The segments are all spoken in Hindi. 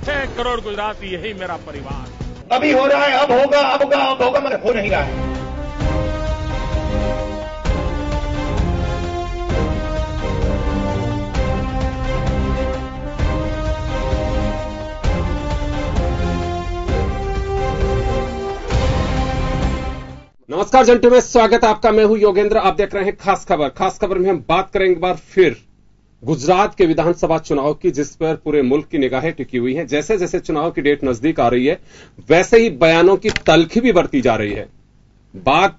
6 करोड़ गुजराती, यही मेरा परिवार। अभी हो रहा है, अब होगा, अब होगा, अब होगा, मगर हो नहीं रहा है। नमस्कार जंटू में स्वागत है आपका। मैं हूं योगेंद्र। आप देख रहे हैं खास खबर। खास खबर में हम बात करेंगे एक बार फिर गुजरात के विधानसभा चुनाव की, जिस पर पूरे मुल्क की निगाहें टिकी हुई हैं। जैसे जैसे चुनाव की डेट नजदीक आ रही है, वैसे ही बयानों की तल्खी भी बढ़ती जा रही है। बात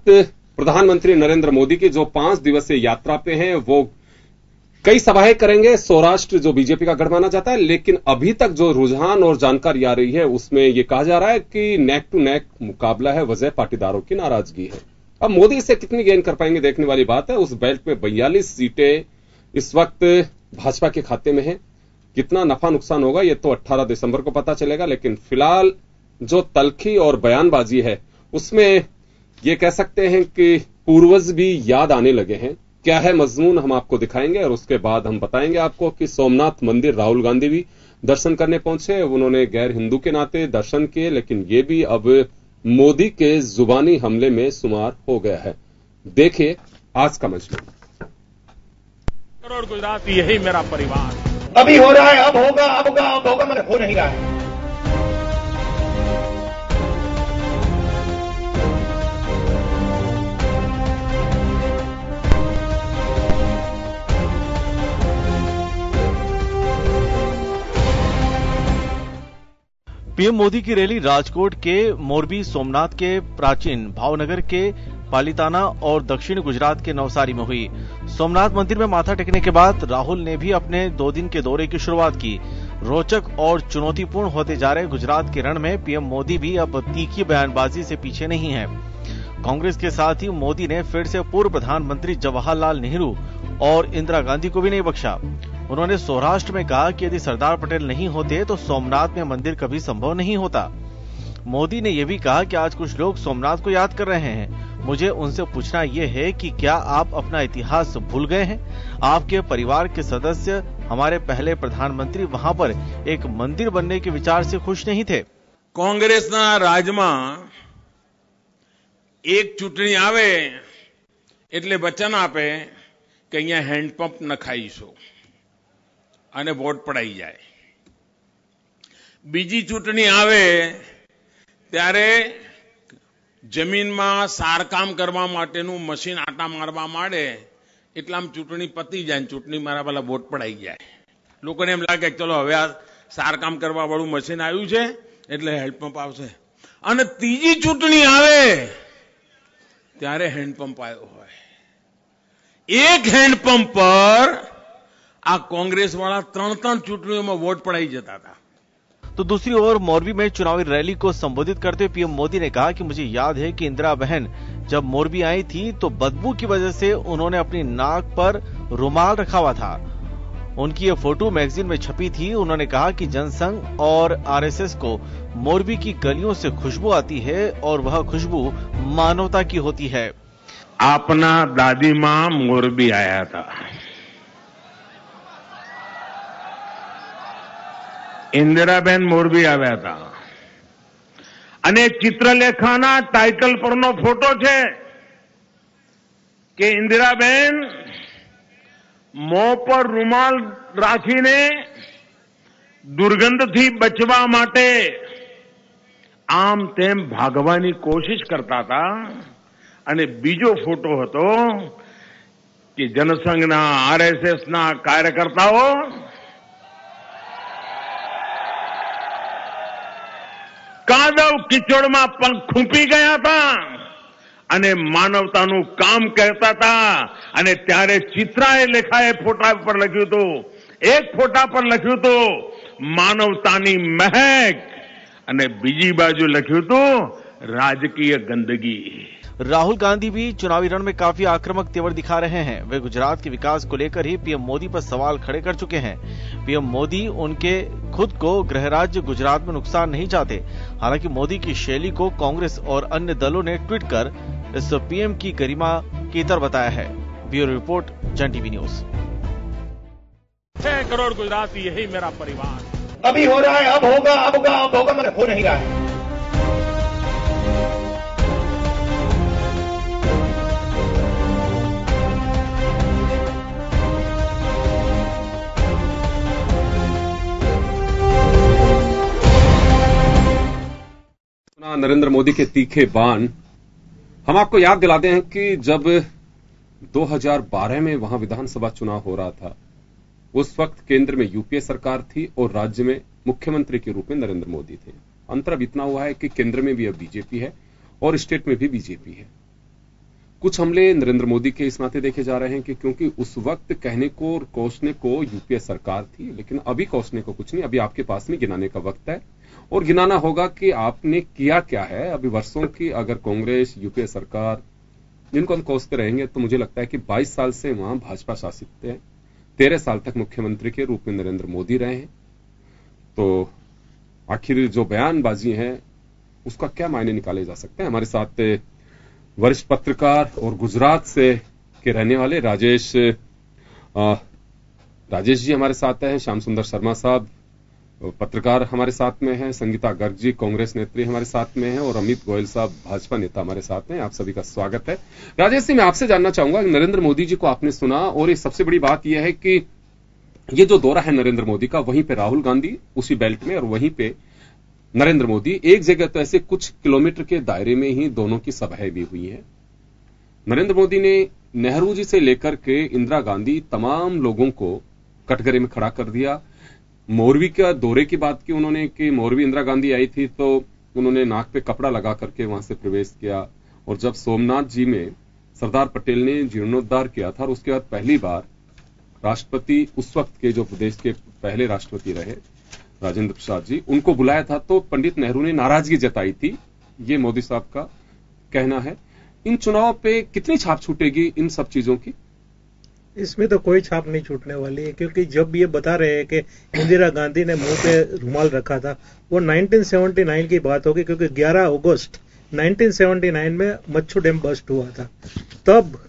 प्रधानमंत्री नरेंद्र मोदी की, जो 5 दिवसीय यात्रा पे हैं। वो कई सभाएं करेंगे। सौराष्ट्र जो बीजेपी का गढ़ माना जाता है, लेकिन अभी तक जो रुझान और जानकारी आ रही है, उसमें यह कहा जा रहा है कि नेक टू नेक मुकाबला है, वजह पाटीदारों की नाराजगी है। अब मोदी इससे कितनी गेन कर पाएंगे, देखने वाली बात है। उस बेल्ट में 42 सीटें इस वक्त भाजपा के खाते में है। कितना नफा नुकसान होगा, यह तो 18 दिसंबर को पता चलेगा। लेकिन फिलहाल जो तल्खी और बयानबाजी है, उसमें यह कह सकते हैं कि पूर्वज भी याद आने लगे हैं। क्या है मजमून, हम आपको दिखाएंगे और उसके बाद हम बताएंगे आपको कि सोमनाथ मंदिर राहुल गांधी भी दर्शन करने पहुंचे। उन्होंने गैर हिंदू के नाते दर्शन किए, लेकिन ये भी अब मोदी के जुबानी हमले में शुमार हो गया है। देखिए आज का मजमून। करोड़ गुजराती, यही मेरा परिवार। अभी हो रहा है, अब होगा, अब होगा, अब होगा, मगर हो नहीं रहा है। पीएम मोदी की रैली राजकोट के मोरबी, सोमनाथ के प्राचीन भावनगर के पालिताना और दक्षिण गुजरात के नवसारी में हुई। सोमनाथ मंदिर में माथा टेकने के बाद राहुल ने भी अपने 2 दिन के दौरे की शुरुआत की। रोचक और चुनौतीपूर्ण होते जा रहे गुजरात के रण में पीएम मोदी भी अब तीखी बयानबाजी से पीछे नहीं है। कांग्रेस के साथ ही मोदी ने फिर से पूर्व प्रधानमंत्री जवाहरलाल नेहरू और इंदिरा गांधी को भी नहीं बख्शा। उन्होंने सौराष्ट्र में कहा कि यदि सरदार पटेल नहीं होते तो सोमनाथ में मंदिर कभी संभव नहीं होता। मोदी ने यह भी कहा कि आज कुछ लोग सोमनाथ को याद कर रहे हैं। मुझे उनसे पूछना यह है कि क्या आप अपना इतिहास भूल गए हैं? आपके परिवार के सदस्य, हमारे पहले प्रधानमंत्री वहां पर एक मंदिर बनने के विचार से खुश नहीं थे। कांग्रेसना રાજમાં એક ચૂંટણી આવે એટલે વચન આપે કે અહીંયા હેન્ડપંપ નખાઈશું અને વોટ પડાઈ જાય। બીજી ચૂંટણી આવે ત્યારે જમીનમાં સારકામ કરવા માટેનું મશીન આટા મારવા માંડે એટલામાં ચૂંટણી પતી જાય, ચૂંટણી મારા પહેલા વોટ પડાઈ જાય। લોકોને એમ લાગે કે ચલો હવે આ સારકામ કરવા વાળું મશીન આવ્યું છે એટલે હેન્ડપંપ આવશે। અને ત્રીજી ચૂંટણી આવે ત્યારે હેન્ડપંપ આવ્યો હોય। એક હેન્ડપંપ પર आ कांग्रेस वाला 3 चूंटणियों में वोट पड़ाई जाता था। तो दूसरी ओर मोरबी में चुनावी रैली को संबोधित करते हुए पीएम मोदी ने कहा कि मुझे याद है कि इंदिरा बहन जब मोरबी आई थी तो बदबू की वजह से उन्होंने अपनी नाक पर रुमाल रखा हुआ था। उनकी ये फोटो मैगजीन में छपी थी। उन्होंने कहा कि जनसंघ और आरएसएस को मोरबी की गलियों से खुशबू आती है और वह खुशबू मानवता की होती है। अपना दादी मां मोरबी आया था, इंदिराबेन मोरबी આવ્યા હતા અને ચિત્રલેખાના ટાઇટલ પરનો ફોટો છે કે इंदिराबेन મોં પર રૂમાલ રાખીને દુર્ગંધથી બચવા માટે આમ તેમ ભાગવાની કોશિશ કરતા હતા। અને બીજો ફોટો હતો કે જનસંઘના આરએસએસના કાર્યકર્તાઓ કાદવ કિચોડમાં પગ ખૂંપી ગયા હતા અને માનવતાનું કામ કરતા હતા। અને ત્યારે ચિત્રાએ લેખાએ ફોટા પર લખ્યું હતું, એક ફોટા પર લખ્યું હતું માનવતાની મહેક અને બીજી બાજુ લખ્યું હતું રાજકીય ગંદકી। राहुल गांधी भी चुनावी रण में काफी आक्रामक तेवर दिखा रहे हैं। वे गुजरात के विकास को लेकर ही पीएम मोदी पर सवाल खड़े कर चुके हैं। पीएम मोदी उनके खुद को गृह राज्य गुजरात में नुकसान नहीं चाहते। हालांकि मोदी की शैली को कांग्रेस और अन्य दलों ने ट्वीट कर इस पीएम की गरिमा की इतर बताया है। ब्यूरो रिपोर्ट, जन टीवी न्यूज। 6 करोड़ गुजराती, यही मेरा परिवार। अभी हो रहा है, अब होगा, अब होगा, मैंने हो नहीं रहा है। नरेंद्र मोदी के तीखे बाण। हम आपको याद दिलाते हैं कि जब 2012 में वहां विधानसभा चुनाव हो रहा था, उस वक्त केंद्र में यूपीए सरकार थी और राज्य में मुख्यमंत्री के रूप में नरेंद्र मोदी थे। अंतर अब इतना हुआ है कि केंद्र में भी अब बीजेपी है और स्टेट में भी बीजेपी है। कुछ हमले नरेंद्र मोदी के इस नाते देखे जा रहे हैं कि क्योंकि उस वक्त कहने को और कोसने को यूपीए सरकार थी, लेकिन अभी कोसने को कुछ नहीं, अभी आपके पास में गिनाने का वक्त है और गिनाना होगा कि आपने किया क्या है। अभी वर्षों की अगर कांग्रेस, यूपीए सरकार, जिनको हम कोसते रहेंगे तो मुझे लगता है कि 22 साल से वहां भाजपा शासित थे, 13 साल तक मुख्यमंत्री के रूप में नरेंद्र मोदी रहे हैं। तो आखिर जो बयानबाजी है उसका क्या मायने निकाले जा सकते हैं। हमारे साथ वरिष्ठ पत्रकार और गुजरात से के रहने वाले राजेश जी हमारे साथ हैं, श्याम सुंदर शर्मा साहब पत्रकार हमारे साथ में हैं, संगीता गर्ग जी कांग्रेस नेत्री हमारे साथ में हैं और अमित गोयल साहब भाजपा नेता हमारे साथ हैं। आप सभी का स्वागत है। राजेश जी, मैं आपसे जानना चाहूंगा, नरेंद्र मोदी जी को आपने सुना और ये सबसे बड़ी बात यह है कि ये जो दौरा है नरेंद्र मोदी का, वहीं पे राहुल गांधी उसी बेल्ट में और वहीं पे नरेंद्र मोदी, एक जगह तो ऐसे कुछ किलोमीटर के दायरे में ही दोनों की सभाएं भी हुई हैं। नरेंद्र मोदी ने नेहरू जी से लेकर के इंदिरा गांधी तमाम लोगों को कटघरे में खड़ा कर दिया। मोरवी का दौरे की बात की उन्होंने कि मोरवी इंदिरा गांधी आई थी तो उन्होंने नाक पे कपड़ा लगा करके वहां से प्रवेश किया। और जब सोमनाथ जी में सरदार पटेल ने जीर्णोद्धार किया था और उसके बाद पहली बार राष्ट्रपति, उस वक्त के जो प्रदेश के पहले राष्ट्रपति रहे राजेंद्र प्रसाद जी, उनको बुलाया था तो पंडित नेहरू ने नाराजगी जताई थी। ये मोदी साहब का कहना है। इन चुनाव पे कितनी छाप छूटेगी इन सब चीजों की? इसमें तो कोई छाप नहीं छूटने वाली है, क्योंकि जब ये बता रहे हैं कि इंदिरा गांधी ने मुंह पे रुमाल रखा था, वो 1979 की बात होगी, क्योंकि 11 अगस्त 1979 में मच्छू डैम बस्ट हुआ था। तब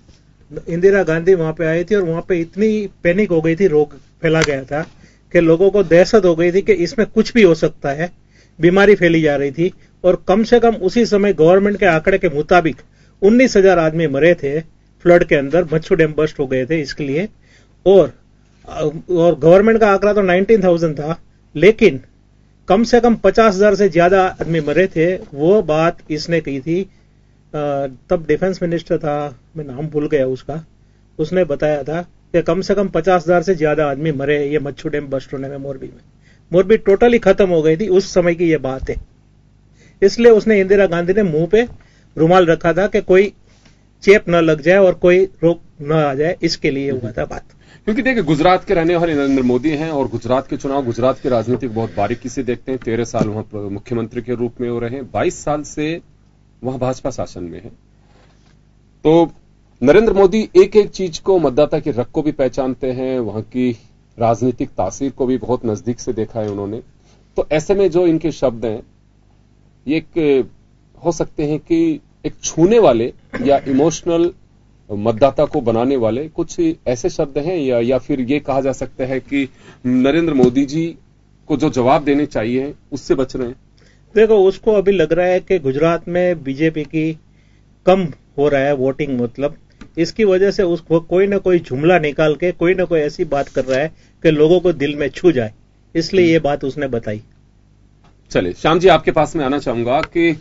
इंदिरा गांधी वहां पे आई थी और वहां पे इतनी पैनिक हो गई थी, रोग फैला गया था कि लोगों को दहशत हो गई थी कि इसमें कुछ भी हो सकता है, बीमारी फैली जा रही थी। और कम से कम उसी समय गवर्नमेंट के आंकड़े के मुताबिक 19,000 आदमी मरे थे फ्लड के अंदर, मच्छू डैम बस्ट हो गए थे इसके लिए। और गवर्नमेंट का आंकड़ा तो 19,000 था, लेकिन कम से कम 50,000 से ज्यादा आदमी मरे थे। वो बात इसने की थी, तब डिफेंस मिनिस्टर था, मैं नाम भूल गया उसका, उसने बताया था कि कम से कम 50,000 से ज्यादा आदमी मरे ये मच्छू डैम बस्ट होने में। मोरबी टोटली खत्म हो गई थी, उस समय की ये बात है। इसलिए उसने, इंदिरा गांधी ने मुंह पे रुमाल रखा था कि कोई चेप न लग जाए और कोई रोग न आ जाए, इसके लिए हुआ था बात। क्योंकि देखिए, गुजरात के रहने वाले नरेंद्र मोदी हैं और गुजरात के चुनाव, गुजरात की राजनीति बहुत बारीकी से देखते हैं। 13 साल वहां मुख्यमंत्री के रूप में हो रहे हैं, 22 साल से वहां भाजपा शासन में है। तो नरेंद्र मोदी एक एक चीज को, मतदाता की रग को भी पहचानते हैं, वहां की राजनीतिक तासीर को भी बहुत नजदीक से देखा है उन्होंने। तो ऐसे में जो इनके शब्द हैं, ये एक हो सकते हैं कि एक छूने वाले या इमोशनल मतदाता को बनाने वाले कुछ ऐसे शब्द हैं, या फिर ये कहा जा सकता है कि नरेंद्र मोदी जी को जो जवाब देने चाहिए उससे बच रहे हैं। देखो, उसको अभी लग रहा है कि गुजरात में बीजेपी की कम हो रहा है वोटिंग, मतलब इसकी वजह से उसको कोई ना कोई जुमला निकाल के कोई ना कोई ऐसी बात कर रहा है कि लोगों को दिल में छू जाए, इसलिए ये बात उसने बताई। चलिए श्याम जी, आपके पास में आना चाहूंगा कि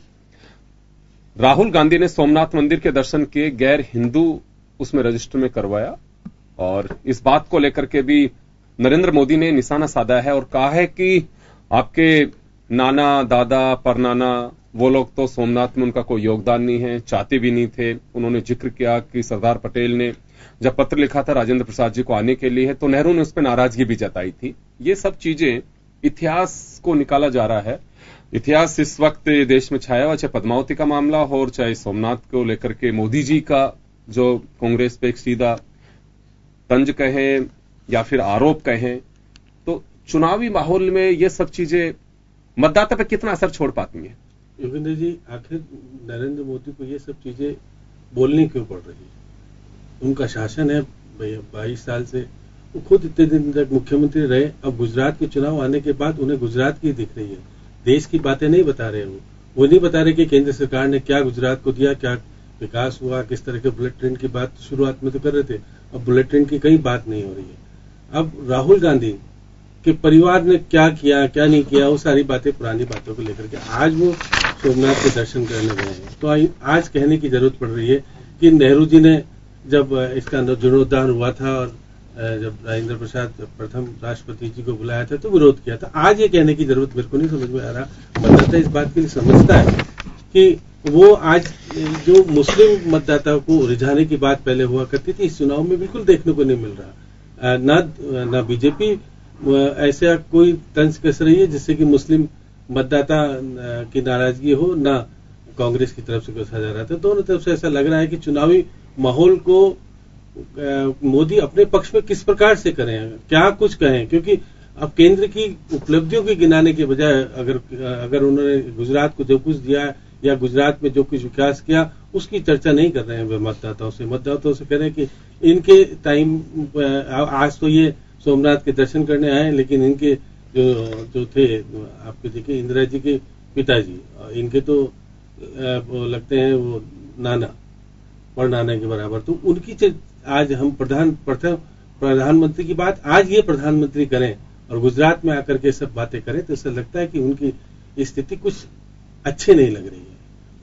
राहुल गांधी ने सोमनाथ मंदिर के दर्शन किए, गैर हिंदू उसमें रजिस्टर में करवाया, और इस बात को लेकर के भी नरेंद्र मोदी ने निशाना साधा है और कहा है कि आपके नाना, दादा, परनाना, वो लोग तो सोमनाथ में उनका कोई योगदान नहीं है, चाहते भी नहीं थे। उन्होंने जिक्र किया कि सरदार पटेल ने जब पत्र लिखा था राजेंद्र प्रसाद जी को आने के लिए, तो नेहरू ने उस पर नाराजगी भी जताई थी। ये सब चीजें इतिहास को निकाला जा रहा है। इतिहास इस वक्त देश में छाया हुआ, चाहे पद्मावती का मामला हो और चाहे सोमनाथ को लेकर के मोदी जी का जो कांग्रेस पे एक सीधा तंज कहें या फिर आरोप कहें, तो चुनावी माहौल में ये सब चीजें मतदाता पर कितना असर छोड़ पाती हैं? योगेंद्र जी, आखिर नरेंद्र मोदी को ये सब चीजें बोलनी क्यों पड़ रही है? उनका शासन है भैया 22 साल से, वो खुद इतने दिन तक मुख्यमंत्री रहे, अब गुजरात के चुनाव आने के बाद उन्हें गुजरात की दिख रही है, देश की बातें नहीं बता रहे। वो नहीं बता रहे कि केंद्र सरकार ने क्या गुजरात को दिया, क्या विकास हुआ, किस तरह के बुलेट ट्रेन की बात शुरुआत में तो कर रहे थे, अब बुलेट ट्रेन की कहीं बात नहीं हो रही है। अब राहुल गांधी के परिवार ने क्या किया क्या नहीं किया, वो सारी बातें पुरानी बातों को लेकर के आज वो सोमनाथ के दर्शन करने गए हैं। तो आज कहने की जरूरत पड़ रही है कि नेहरू जी ने जब इसका जीर्णोद्धार हुआ था और जब राजेंद्र प्रसाद प्रथम राष्ट्रपति जी को बुलाया था तो विरोध किया था। आज ये कहने की जरूरत मेरे को नहीं समझ में आ रहा। मतदाता इस बात के लिए समझता है कि वो आज जो मुस्लिम मतदाताओं को रिझाने की बात पहले हुआ करती थी, इस चुनाव में बिल्कुल देखने को नहीं मिल रहा। ना बीजेपी ऐसा कोई तंज कस रही है जिससे कि मुस्लिम मतदाता की नाराजगी हो, ना कांग्रेस की तरफ से कसा जा रहा था। दोनों तरफ से ऐसा लग रहा है कि चुनावी माहौल को मोदी अपने पक्ष में किस प्रकार से करें, क्या कुछ कहें, क्योंकि अब केंद्र की उपलब्धियों की गिनाने के बजाय अगर उन्होंने गुजरात को जो कुछ दिया या गुजरात में जो कुछ विकास किया उसकी चर्चा नहीं कर रहे हैं वे मतदाताओं से कह रहे हैं कि इनके टाइम आज तो ये सोमनाथ के दर्शन करने आए, लेकिन इनके जो थे आपके देखिए इंदिरा जी के पिताजी, इनके तो वो लगते हैं वो नाना और नाना के बराबर, तो उनकी आज हम प्रधानमंत्री की बात आज ये प्रधानमंत्री करें और गुजरात में आकर के सब बातें करें तो ऐसा लगता है कि उनकी स्थिति कुछ अच्छी नहीं लग रही है।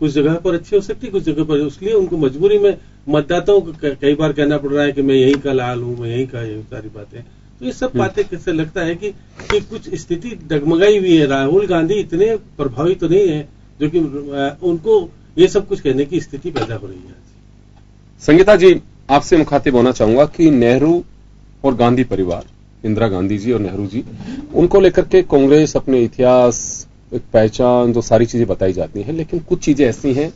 कुछ जगह पर अच्छी हो सकती है, कुछ जगह पर, इसलिए उनको मजबूरी में मतदाताओं को कई बार कहना पड़ रहा है कि मैं यहीं का लाल हूं, मैं यहीं का, ये सारी बातें, तो ये सब बातें कैसे लगता है कि कुछ स्थिति डगमगाई हुई है। राहुल गांधी इतने प्रभावी तो नहीं है जो कि उनको ये सब कुछ कहने की स्थिति पैदा हो रही है। संगीता जी, आपसे मुखातिब होना चाहूंगा कि नेहरू और गांधी परिवार, इंदिरा गांधी जी और नेहरू जी, उनको लेकर के कांग्रेस अपने इतिहास, एक पहचान, जो सारी चीजें बताई जाती हैं, लेकिन कुछ चीजें ऐसी हैं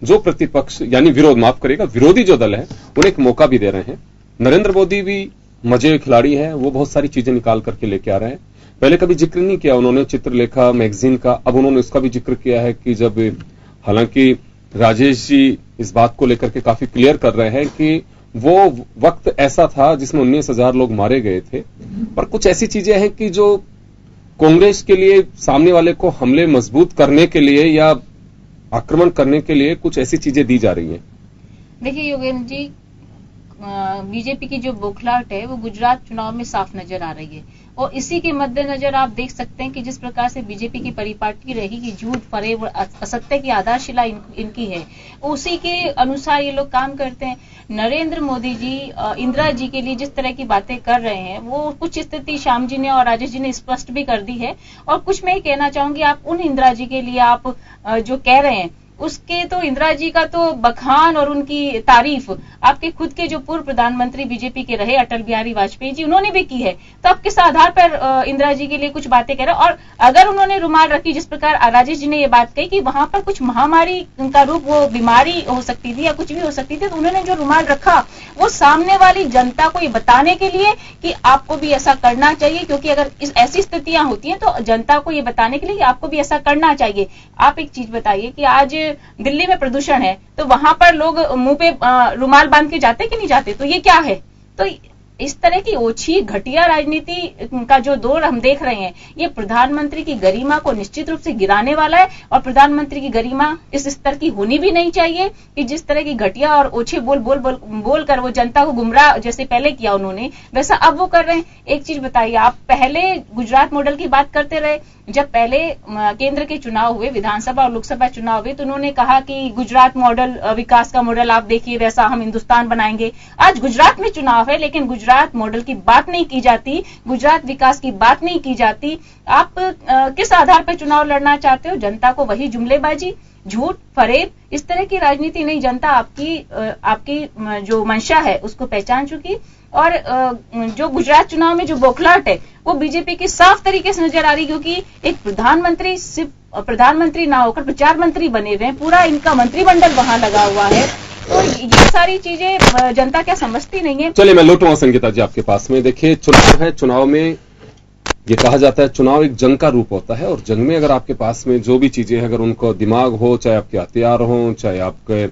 जो प्रतिपक्ष यानी विरोधी जो दल है उन्हें एक मौका भी दे रहे हैं। नरेंद्र मोदी भी मजे खिलाड़ी है, वो बहुत सारी चीजें निकाल करके लेके आ रहे हैं। पहले कभी जिक्र नहीं किया उन्होंने चित्रलेखा मैगजीन का, अब उन्होंने उसका भी जिक्र किया है कि जब, हालांकि राजेश जी इस बात को लेकर के काफी क्लियर कर रहे हैं कि वो वक्त ऐसा था जिसमें 19,000 लोग मारे गए थे, पर कुछ ऐसी चीजें हैं कि जो कांग्रेस के लिए सामने वाले को हमले मजबूत करने के लिए या आक्रमण करने के लिए कुछ ऐसी चीजें दी जा रही हैं। देखिए योगेंद्र जी, बीजेपी की जो बौखलाहट है वो गुजरात चुनाव में साफ नजर आ रही है और इसी के मद्देनजर आप देख सकते हैं कि जिस प्रकार से बीजेपी की परिपाटी रही कि झूठ, फरेब और असत्य की आधारशिला इनकी है, उसी के अनुसार ये लोग काम करते हैं। नरेंद्र मोदी जी इंदिरा जी के लिए जिस तरह की बातें कर रहे हैं वो कुछ स्थिति श्याम जी ने और राजेश जी ने स्पष्ट भी कर दी है, और कुछ मैं कहना चाहूंगी, आप उन इंदिरा जी के लिए आप जो कह रहे हैं उसके तो इंदिरा जी का तो बखान और उनकी तारीफ आपके खुद के जो पूर्व प्रधानमंत्री बीजेपी के रहे अटल बिहारी वाजपेयी जी, उन्होंने भी की है। तो आप किस आधार पर इंदिरा जी के लिए कुछ बातें कह रहे हैं? और अगर उन्होंने रुमाल रखी, जिस प्रकार राजेश जी ने ये बात कही कि वहां पर कुछ महामारी का रूप, वो बीमारी हो सकती थी या कुछ भी हो सकती थी, तो उन्होंने जो रुमाल रखा वो सामने वाली जनता को ये बताने के लिए कि आपको भी ऐसा करना चाहिए, क्योंकि अगर ऐसी स्थितियां होती हैं तो जनता को ये बताने के लिए कि आपको भी ऐसा करना चाहिए। आप एक चीज बताइए कि आज दिल्ली में प्रदूषण है तो वहां पर लोग मुंह पे रुमाल बांध के जाते कि नहीं जाते? तो ये क्या है? तो इस तरह की ओछी घटिया राजनीति का जो दौर हम देख रहे हैं, ये प्रधानमंत्री की गरिमा को निश्चित रूप से गिराने वाला है और प्रधानमंत्री की गरिमा इस स्तर की होनी भी नहीं चाहिए कि जिस तरह की घटिया और ओछे बोल कर वो जनता को गुमराह जैसे पहले किया उन्होंने, वैसा अब वो कर रहे हैं। एक चीज बताइए, आप पहले गुजरात मॉडल की बात करते रहे, जब पहले केंद्र के चुनाव हुए, विधानसभा और लोकसभा चुनाव हुए, तो उन्होंने कहा कि गुजरात मॉडल, विकास का मॉडल आप देखिए, वैसा हम हिंदुस्तान बनाएंगे। आज गुजरात में चुनाव है लेकिन गुजरात मॉडल की बात नहीं की जाती, गुजरात विकास की बात नहीं की जाती। आप किस आधार पर चुनाव लड़ना चाहते हो? जनता को वही जुमलेबाजी, झूठ, फरेब, इस तरह की राजनीति नहीं। जनता आपकी जो मंशा है उसको पहचान चुकी, और जो गुजरात चुनाव में जो बौखलाहट है वो बीजेपी की साफ तरीके से नजर आ रही, क्योंकि एक प्रधानमंत्री सिर्फ प्रधानमंत्री ना होकर प्रचार मंत्री बने हुए हैं, पूरा इनका मंत्रिमंडल वहां लगा हुआ है। तो ये सारी चीजें जनता क्या समझती नहीं है। चलिए मैं लौटूंगा संगीता जी आपके पास में। देखिए, चुनाव है, चुनाव में ये कहा जाता है चुनाव एक जंग का रूप होता है, और जंग में अगर आपके पास में जो भी चीजें हैं, अगर उनको दिमाग हो, चाहे आपके हथियार हो, चाहे आपके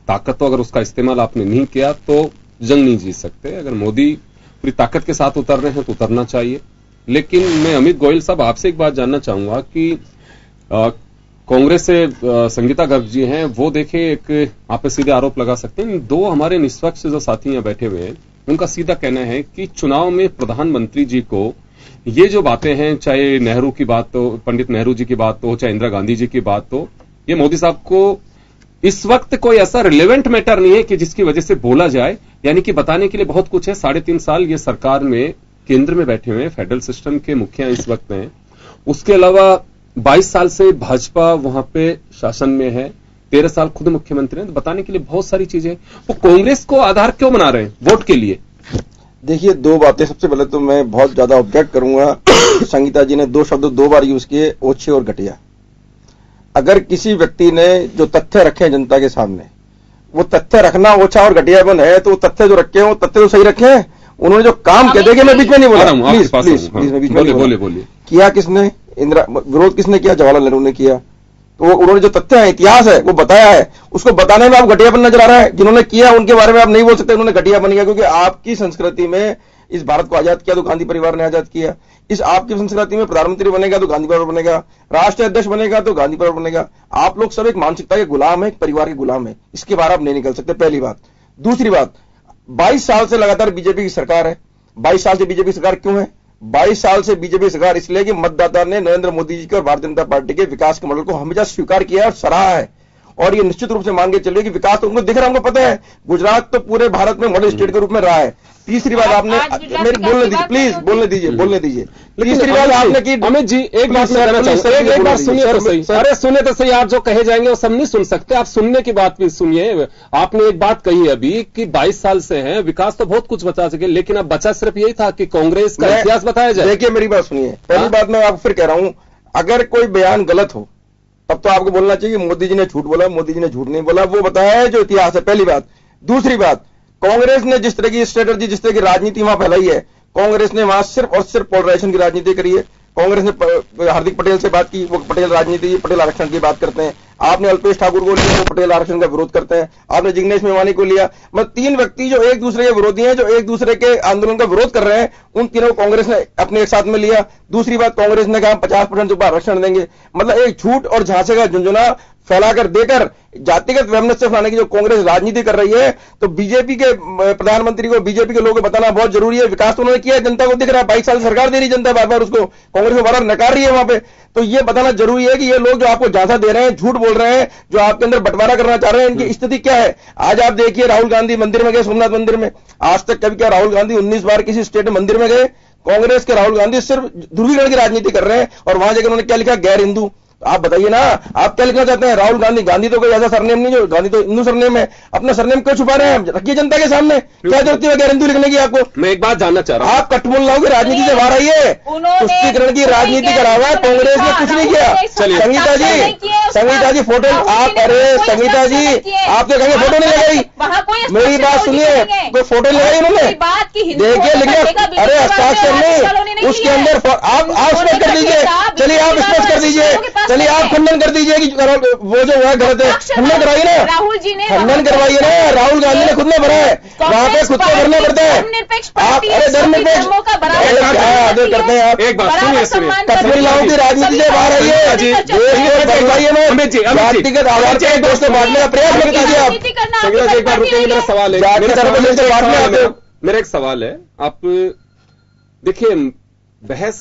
ताकत हो, अगर उसका इस्तेमाल आपने नहीं किया तो जंग नहीं जीत सकते। अगर मोदी पूरी ताकत के साथ उतर रहे हैं तो उतरना चाहिए। लेकिन मैं अमित गोयल साहब आपसे एक बात जानना चाहूंगा कि कांग्रेस से संगीता गर्ग जी हैं, वो देखिए एक आप पे सीधे आरोप लगा सकते हैं। दो हमारे निष्पक्ष जो साथी यहाँ बैठे हुए हैं उनका सीधा कहना है कि चुनाव में प्रधानमंत्री जी को ये जो बातें हैं, चाहे नेहरू की बात हो, पंडित नेहरू जी की बात हो, चाहे इंदिरा गांधी जी की बात हो, ये मोदी साहब को इस वक्त कोई ऐसा रिलेवेंट मैटर नहीं है कि जिसकी वजह से बोला जाए। यानी कि बताने के लिए बहुत कुछ है। 3.5 साल ये सरकार में केंद्र में बैठे हुए हैं, फेडरल सिस्टम के मुखिया इस वक्त हैं। उसके अलावा 22 साल से भाजपा वहां पे शासन में है, 13 साल खुद मुख्यमंत्री हैं, तो बताने के लिए बहुत सारी चीजें। वो कांग्रेस को आधार क्यों बना रहे हैं वोट के लिए? देखिए, दो बातें। सबसे पहले तो मैं बहुत ज्यादा ऑब्जेक्ट करूंगा, संगीता जी ने 2 शब्द 2 बार यूज किए, ओछे और घटिया। अगर किसी व्यक्ति ने जो तथ्य रखे हैं जनता के सामने, वो तथ्य रखना ओछा और घटियापन है, तो वो तथ्य जो रखे हैं वो तथ्य तो सही रखे हैं। उन्होंने जो काम किया, देखिए मैं बीच में नहीं बोला, प्लीज मैं बीच में नहीं बोलिए। किया किसने? विरोध किसने किया? जवाहरलाल नेहरू ने किया। तो उन्होंने जो तथ्य है, इतिहास है, वो बताया है, उसको बताने में आप घटियापन नजर आ रहा है। जिन्होंने किया उनके बारे में आप नहीं बोल सकते उन्होंने घटियापन किया, क्योंकि आपकी संस्कृति में इस भारत को आजाद किया तो गांधी परिवार ने आजाद किया। इस आपकी संस्कृति में प्रधानमंत्री बनेगा तो गांधी परिवार बनेगा, राष्ट्रीय अध्यक्ष बनेगा तो गांधी परिवार बनेगा। आप लोग सब एक मानसिकता के गुलाम है, एक परिवार के गुलाम है। इसके बाहर आप नहीं निकल सकते, पहली बात। दूसरी बात, 22 साल से लगातार बीजेपी की सरकार है। 22 साल से बीजेपी सरकार क्यों है? 22 साल से बीजेपी सरकार इसलिए कि मतदाता ने नरेंद्र मोदी जी के और भारतीय जनता पार्टी के विकास के मॉडल को हमेशा स्वीकार किया और सराहा है। और ये निश्चित रूप से मान के चलिए कि विकास तो उनको दिख रहा है, उनको पता है। गुजरात तो पूरे भारत में मॉडल स्टेट के रूप में रहा है। तीसरी बात आपने, मेरी बोलने दीजिए प्लीज, बोलने दीजिए। तीसरी बात आपने की, अमित जी एक बात मैं कहना चाहूंगा, एक बार सुनिए तो सही। अरे सुनिए तो सही, आप जो कहे जाएंगे वो सब नहीं सुन सकते, आप सुनने की बात भी सुनिए। आपने एक बात कही अभी कि 22 साल से हैं, विकास तो बहुत कुछ बचा सके, लेकिन अब बचा सिर्फ यही था कि कांग्रेस का इतिहास बताया जाए। देखिए मेरी बात सुनिए, पहली बात मैं आपको फिर कह रहा हूं, अगर कोई बयान गलत हो तब तो आपको बोलना चाहिए मोदी जी ने झूठ बोला, मोदी जी ने झूठ नहीं बोला, वो बताया है जो इतिहास है, पहली बात। दूसरी बात, कांग्रेस ने जिस तरह की स्ट्रेटजी, जिस तरह की राजनीति वहां फैलाई है, कांग्रेस ने वहां सिर्फ और सिर्फ पोलराइजेशन की राजनीति करी है। कांग्रेस ने हार्दिक पटेल से बात की, वो पटेल राजनीति, पटेल आरक्षण की बात करते हैं। आपने अल्पेश ठाकुर को लिया, वो पटेल आरक्षण का विरोध करते हैं। आपने जिग्नेश मेवानी को लिया, मतलब 3 व्यक्ति जो एक दूसरे के विरोधी हैं, जो एक दूसरे के आंदोलन का विरोध कर रहे हैं, उन तीनों को कांग्रेस ने अपने एक साथ में लिया। दूसरी बात, कांग्रेस ने कहा 50% ऊपर आरक्षण देंगे। मतलब एक झूठ और झांसे का झुंझुना फैलाकर देकर जातिगत वैमनस्य फैलाने की जो कांग्रेस राजनीति कर रही है, तो बीजेपी के प्रधानमंत्री को, बीजेपी के लोगों को बताना बहुत जरूरी है। विकास तो उन्होंने किया, जनता को दिख रहा है, 22 साल सरकार दे रही जनता, बार बार उसको कांग्रेस में बार नकार रही है वहां पे। तो ये बताना जरूरी है कि ये लोग जो आपको झांसा दे रहे हैं, झूठ बोल रहे हैं, जो आपके अंदर बंटवारा करना चाह रहे हैं, इनकी स्थिति क्या है। आज आप देखिए, राहुल गांधी मंदिर में गए, सोमनाथ मंदिर में। आज तक कभी क्या राहुल गांधी 19 बार किसी स्टेट मंदिर में गए? कांग्रेस के राहुल गांधी सिर्फ ध्रुवीकरण की राजनीति कर रहे हैं, और वहां जाकर उन्होंने क्या लिखा? गैर हिंदू। आप बताइए ना, आप क्या लिखना चाहते हैं? राहुल गांधी, गांधी तो कोई ऐसा सरनेम नहीं, जो गांधी तो हिंदू सरनेम है। अपना सरनेम क्यों छुपा रहे हैं? रखिए जनता के सामने, क्या जरूरत है गैर हिंदू लिखने की आपको? मैं एक बात जानना चाह रहा हूं, आप कठमुल्लाओं की राजनीति से बाहर आइए। तुष्टीकरण की राजनीति करा हुआ कांग्रेस ने, कुछ नहीं किया। चलिए संगीता जी फोटो, आप, अरे संगीता जी आप तो कहेंगे फोटो नहीं लगाई, मेरी बात सुनिए, कोई फोटो लगाई उन्होंने? देखिए लिखिए, अरे हस्ताक्षर नहीं, उसके अंदर आप स्पष्ट कर दीजिए। चलिए आप स्पष्ट कर दीजिए, चलिए आप खंडन कर दीजिए कि वो जो है गलत है, खंडन करवाइए ना, राहुल जी ने खंडन करवाइए ना। राहुल गांधी ने खुद ने भरा है, वहां पे खुद को भरना पड़ता है। आप अरे धर्मनिरपेक्ष करते हैं आप। एक बात सुनिए, कठमुल्लाओं की राजनीति से बाहर आइए, व्यक्तिगत आधार पर दोस्तों बांटने का प्रयास मत कीजिए आप। एक बार रुकिए, मेरा सवाल है, मेरा एक सवाल है। आप देखिए, बहस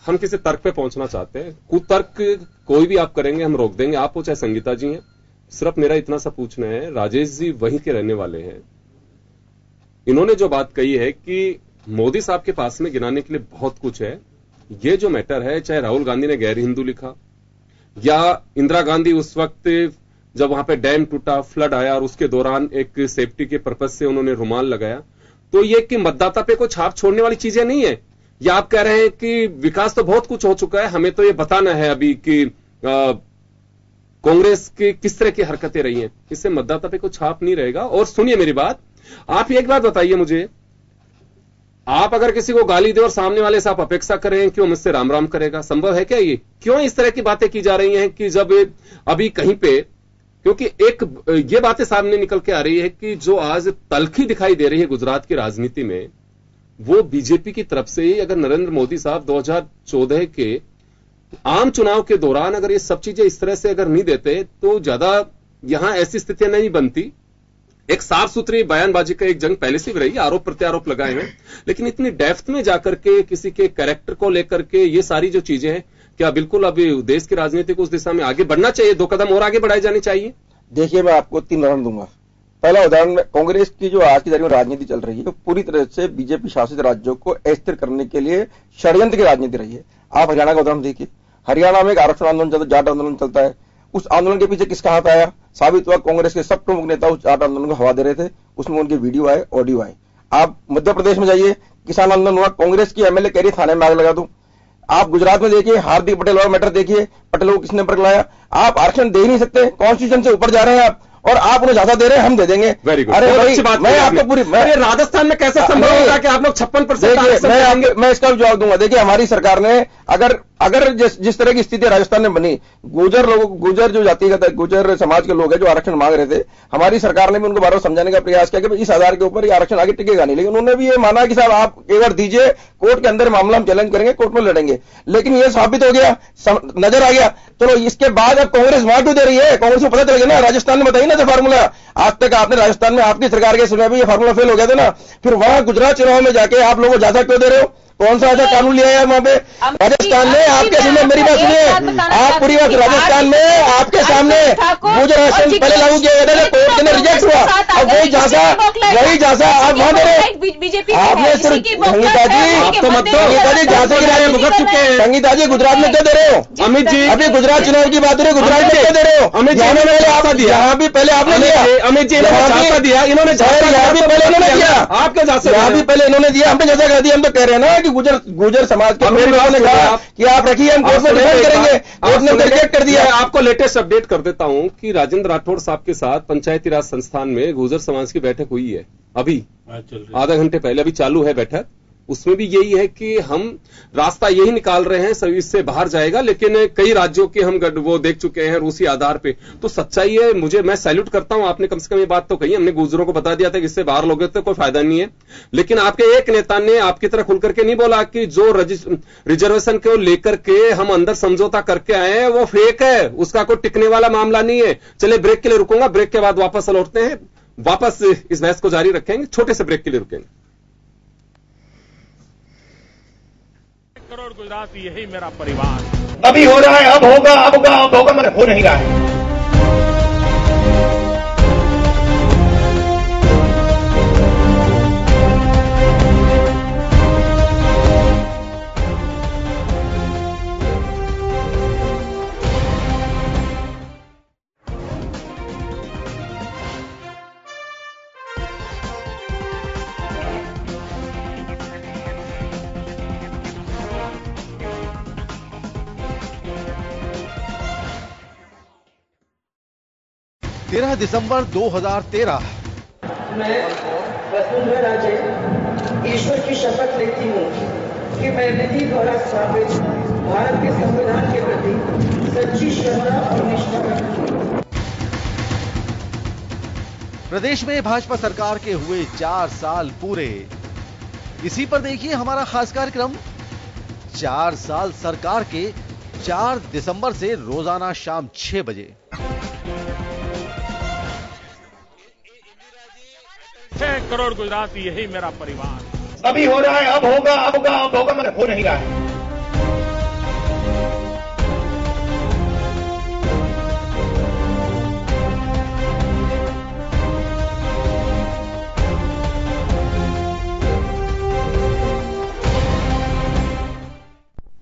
हम किसी तर्क पे पहुंचना चाहते हैं, कुतर्क कोई भी आप करेंगे हम रोक देंगे, आप हो चाहे संगीता जी हैं। सिर्फ मेरा इतना सा पूछना है, राजेश जी वहीं के रहने वाले हैं, इन्होंने जो बात कही है कि मोदी साहब के पास में गिनाने के लिए बहुत कुछ है। ये जो मैटर है, चाहे राहुल गांधी ने गैर हिंदू लिखा, या इंदिरा गांधी उस वक्त जब वहां पे डैम टूटा, फ्लड आया और उसके दौरान एक सेफ्टी के पर्पज से उन्होंने रुमाल लगाया, तो ये कि मतदाता पे कोई छाप छोड़ने वाली चीजें नहीं है। या आप कह रहे हैं कि विकास तो बहुत कुछ हो चुका है, हमें तो ये बताना है अभी कि कांग्रेस की किस तरह की हरकतें रही हैं, इससे मतदाता पे कोई छाप नहीं रहेगा। और सुनिए मेरी बात, आप एक बात बताइए मुझे, आप अगर किसी को गाली दे और सामने वाले से आप अपेक्षा करें कि वो मुझसे राम राम करेगा, संभव है क्या? ये क्यों इस तरह की बातें की जा रही हैं कि जब अभी कहीं पे, क्योंकि एक ये बातें सामने निकल के आ रही है कि जो आज तलखी दिखाई दे रही है गुजरात की राजनीति में, वो बीजेपी की तरफ से ही, अगर नरेंद्र मोदी साहब 2014 के आम चुनाव के दौरान अगर ये सब चीजें इस तरह से अगर नहीं देते तो ज्यादा यहां ऐसी स्थितियां नहीं बनती। एक साफ सुथरी बयानबाजी का एक जंग पहले से भी रही, आरोप प्रत्यारोप लगाए हैं, लेकिन इतनी डेप्थ में जाकर के किसी के कैरेक्टर को लेकर के ये सारी जो चीजें हैं, क्या बिल्कुल अभी देश की राजनीति को उस दिशा में आगे बढ़ना चाहिए, 2 कदम और आगे बढ़ाई जानी चाहिए? देखिए, मैं आपको 3 उदाहरण दूंगा। पहला उदाहरण, कांग्रेस की जो आज की तारीख में राजनीति चल रही है वो पूरी तरह से बीजेपी शासित राज्यों को अस्थिर करने के लिए षड्यंत्र की राजनीति रही है। आप हरियाणा का उदाहरण देखिए, हरियाणा में एक आरक्षण आंदोलन चलता है, जाट आंदोलन चलता है। उस आंदोलन के पीछे किसका हाथ आया? साबित हुआ कांग्रेस के सब प्रमुख नेता उस जाट आंदोलन को हवा दे रहे थे, उसमें उनके वीडियो आए, ऑडियो आए। आप मध्य प्रदेश में जाइए, किसान आंदोलन हुआ, कांग्रेस की एमएलए कह रही थाने में आग लगा दूं। आप गुजरात में देखिए, हार्दिक पटेल और मैटर देखिए, पटेलों को किसने पकड़ाया। आप आरक्षण दे ही नहीं सकते, कॉन्स्टिट्यूशन से ऊपर जा रहे हैं आप, और आप उन्हें ज्यादा दे रहे हैं, हम दे देंगे। वेरी गुड, अरे अच्छी बात। मैं आपको पूरी, राजस्थान में कैसे संभव होगा कि आप लोग 56% मैं इसका भी जवाब दूंगा। देखिए, हमारी सरकार ने अगर जिस तरह की स्थिति राजस्थान में बनी, गुजर जो जाति का गुजर समाज के लोग हैं जो आरक्षण मांग रहे थे, हमारी सरकार ने भी उनको बार-बार समझाने का प्रयास किया कि इस आधार के ऊपर ये आरक्षण आगे टिकेगा नहीं, लेकिन उन्होंने भी ये माना कि साहब आप एक बार दीजिए, कोर्ट के अंदर मामला हम चैलेंज करेंगे, कोर्ट में लड़ेंगे। लेकिन ये साबित हो गया, नजर आ गया। चलो, इसके बाद अब कांग्रेस वहां क्यों दे रही है? कांग्रेस को पता चल गया ना, राजस्थान में बताइए ना, जो फार्मूला आज तक आपने राजस्थान में आपकी सरकार के समय में ये फार्मूला फेल हो गया था ना, फिर वहां गुजरात चुनाव में जाके आप लोगों को ज्यादा क्यों दे रहे हो? कौन सा ऐसा कानून लिया है वहां पे? राजस्थान में आपके सामने, मेरी बात सुनिए, आप पूरी बात, राजस्थान में आपके सामने गुजर आसन पहले लागू किया गया था, कोर्ट के अंदर रिजेक्ट हुआ, अब वही झांसा आप वहां दे रहे। आपने सिर्फ संगीता जी झांसे की भुगत चुके हैं। संगीता जी, गुजरात में क्यों दे रहे हो? अमित जी, अभी गुजरात चुनाव की बात हो रही है, गुजरात में क्यों दे रहे हो? अमित जी, यहाँ भी पहले आपने दिया, अमित जी ने दिया, इन्होंने यहाँ भी पहले इन्होंने दिया, आपके यहाँ भी पहले इन्होंने दिया, हमने जैसा कर दिया। हम तो कह रहे हैं ना कि गुजर समाज के मेरे बात ने कहा कि आप रखिए, हम कोर्ट में डिफेंड करेंगे, कोर्ट ने रिजेक्ट कर दिया। आपको लेटेस्ट अपडेट कर देता हूं कि राजेंद्र राठौड़ साहब के साथ पंचायती राज संस्थान में गुजर समाज की बैठक हुई है, अभी आधा घंटे पहले, अभी चालू है बैठक। उसमें भी यही है कि हम रास्ता यही निकाल रहे हैं, सर्विस से बाहर जाएगा, लेकिन कई राज्यों के हम वो देख चुके हैं रूसी आधार पे। तो सच्चाई है, मैं सैल्यूट करता हूं, आपने कम से कम ये बात तो कही, हमने गुजरों को बता दिया था कि इससे बाहर लोगे तो कोई फायदा नहीं है। लेकिन आपके एक नेता ने आपकी तरह खुल करके नहीं बोला कि जो रिजर्वेशन को लेकर के हम अंदर समझौता करके आए हैं वो फेक है, उसका कोई टिकने वाला मामला नहीं है। चले, ब्रेक के लिए रुकूंगा, ब्रेक के बाद वापस लौटते हैं, वापस इस बहस को जारी रखेंगे, छोटे से ब्रेक के लिए रुकेंगे। करोड़ गुजराती, यही मेरा परिवार। अभी हो रहा है, अब होगा, मगर हो नहीं रहा है। दिसंबर 2013। मैं वसुंधरा राजे ईश्वर की शपथ लेती हूँ कि मैं विधि द्वारा स्थापित भारत के संविधान के प्रति सच्ची श्रद्धा और निष्ठा रखूंगी। प्रदेश में भाजपा सरकार के हुए 4 साल पूरे। इसी पर देखिए हमारा खास कार्यक्रम 4 साल सरकार के, 4 दिसंबर से रोजाना शाम 6 बजे। 6 करोड़ गुजराती, यही मेरा परिवार। अभी हो रहा है, अब होगा, मगर हो नहीं रहा है।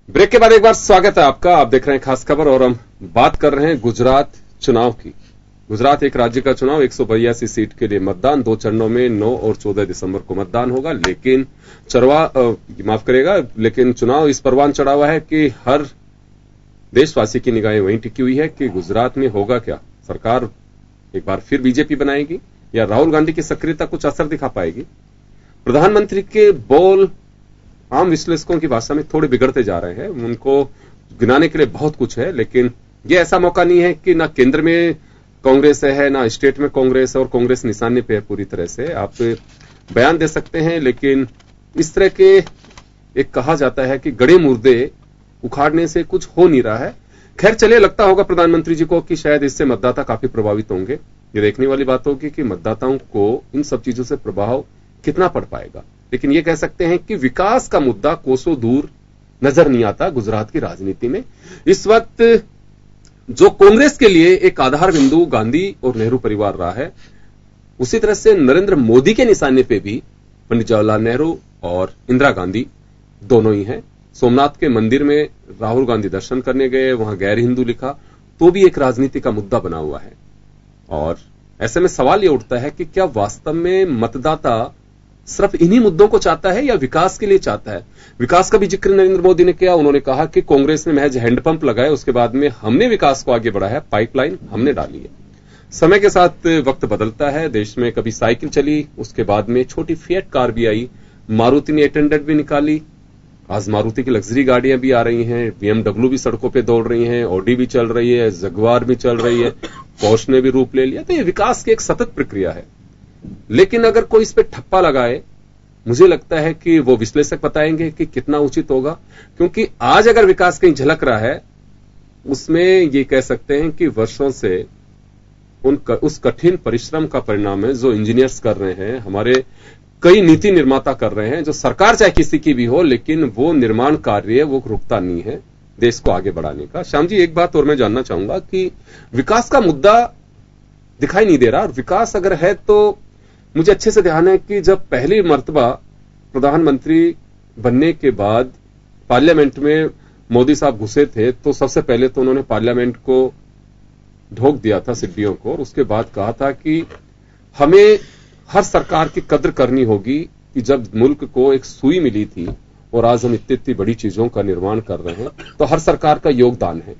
ब्रेक के बाद एक बार स्वागत है आपका। आप देख रहे हैं खास खबर और हम बात कर रहे हैं गुजरात चुनाव की। गुजरात एक राज्य का चुनाव, 182 सीट के लिए मतदान, 2 चरणों में 9 और 14 दिसंबर को मतदान होगा। लेकिन लेकिन चुनाव इस परवान चढ़ा हुआ है कि हर देशवासी की निगाहें वहीं टिकी हुई है कि गुजरात में होगा क्या। सरकार एक बार फिर बीजेपी बनाएगी या राहुल गांधी की सक्रियता कुछ असर दिखा पाएगी। प्रधानमंत्री के बोल आम विश्लेषकों की भाषा में थोड़े बिगड़ते जा रहे हैं। उनको गिनाने के लिए बहुत कुछ है, लेकिन यह ऐसा मौका नहीं है कि ना केंद्र में कांग्रेस है ना स्टेट में कांग्रेस है और कांग्रेस निशाने पे है पूरी तरह से। आप बयान दे सकते हैं, लेकिन इस तरह के एक कहा जाता है कि गड़े मुर्दे उखाड़ने से कुछ हो नहीं रहा है। खैर चलिए, लगता होगा प्रधानमंत्री जी को कि शायद इससे मतदाता काफी प्रभावित होंगे। ये देखने वाली बात होगी कि मतदाताओं को इन सब चीजों से प्रभाव कितना पड़ पाएगा। लेकिन ये कह सकते हैं कि विकास का मुद्दा कोसों दूर नजर नहीं आता गुजरात की राजनीति में। इस वक्त जो कांग्रेस के लिए एक आधार बिंदु गांधी और नेहरू परिवार रहा है, उसी तरह से नरेंद्र मोदी के निशाने पे भी पंडित जवाहरलाल नेहरू और इंदिरा गांधी दोनों ही हैं। सोमनाथ के मंदिर में राहुल गांधी दर्शन करने गए, वहां गैर हिंदू लिखा, तो भी एक राजनीति का मुद्दा बना हुआ है। और ऐसे में सवाल यह उठता है कि क्या वास्तव में मतदाता सिर्फ इन्हीं मुद्दों को चाहता है या विकास के लिए चाहता है? विकास का भी जिक्र नरेंद्र मोदी ने किया। उन्होंने कहा कि कांग्रेस ने महज हैंडपंप लगाए, उसके बाद में हमने विकास को आगे बढ़ाया, पाइपलाइन हमने डाली है। समय के साथ वक्त बदलता है। देश में कभी साइकिल चली, उसके बाद में छोटी फिएट कार भी आई, मारुति ने 800 भी निकाली, आज मारुति की लग्जरी गाड़ियां भी आ रही हैं, BMW भी सड़कों पे दौड़ रही हैं, ऑडी भी चल रही है, जगुआर भी चल रही है, पोर्श ने भी रूप ले लिया। तो ये विकास की एक सतत प्रक्रिया है। लेकिन अगर कोई इस पे ठप्पा लगाए, मुझे लगता है कि वो विश्लेषक बताएंगे कि कितना उचित होगा, क्योंकि आज अगर विकास कहीं झलक रहा है, उसमें ये कह सकते हैं कि वर्षों से उस कठिन परिश्रम का परिणाम है जो इंजीनियर्स कर रहे हैं, हमारे कई नीति निर्माता कर रहे हैं, जो सरकार चाहे किसी की भी हो, लेकिन वो निर्माण कार्य वो रुकता नहीं है देश को आगे बढ़ाने का। श्याम जी, एक बात और मैं जानना चाहूंगा कि विकास का मुद्दा दिखाई नहीं दे रहा, और विकास अगर है तो मुझे अच्छे से ध्यान है कि जब पहली मर्तबा प्रधानमंत्री बनने के बाद पार्लियामेंट में मोदी साहब घुसे थे, तो सबसे पहले तो उन्होंने पार्लियामेंट को ढोक दिया था सीढ़ियों को, और उसके बाद कहा था कि हमें हर सरकार की कद्र करनी होगी कि जब मुल्क को एक सुई मिली थी और आज हम इतनी बड़ी चीजों का निर्माण कर रहे हैं, तो हर सरकार का योगदान है।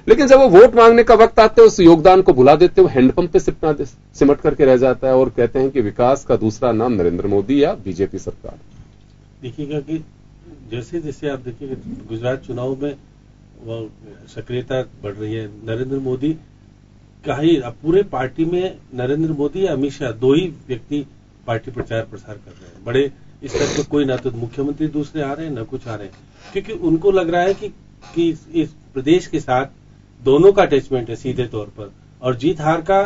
लेकिन जब वो वोट मांगने का वक्त आता है, उस योगदान को भुला देते हुए हैंडपंप पे सिमट करके रह जाता है और कहते हैं कि विकास का दूसरा नाम नरेंद्र मोदी या बीजेपी सरकार। देखिएगा कि जैसे जैसे आप देखिएगा गुजरात चुनाव में वो सक्रियता बढ़ रही है, नरेंद्र मोदी का ही अब पूरे पार्टी में नरेंद्र मोदी या अमित शाह दो ही व्यक्ति पार्टी प्रचार प्रसार कर रहे हैं। बड़े इस तरह के कोई ना तो मुख्यमंत्री दूसरे आ रहे हैं, ना कुछ आ रहे हैं, क्योंकि उनको लग रहा है कि इस प्रदेश के साथ दोनों का अटैचमेंट है सीधे तौर पर, और जीत हार का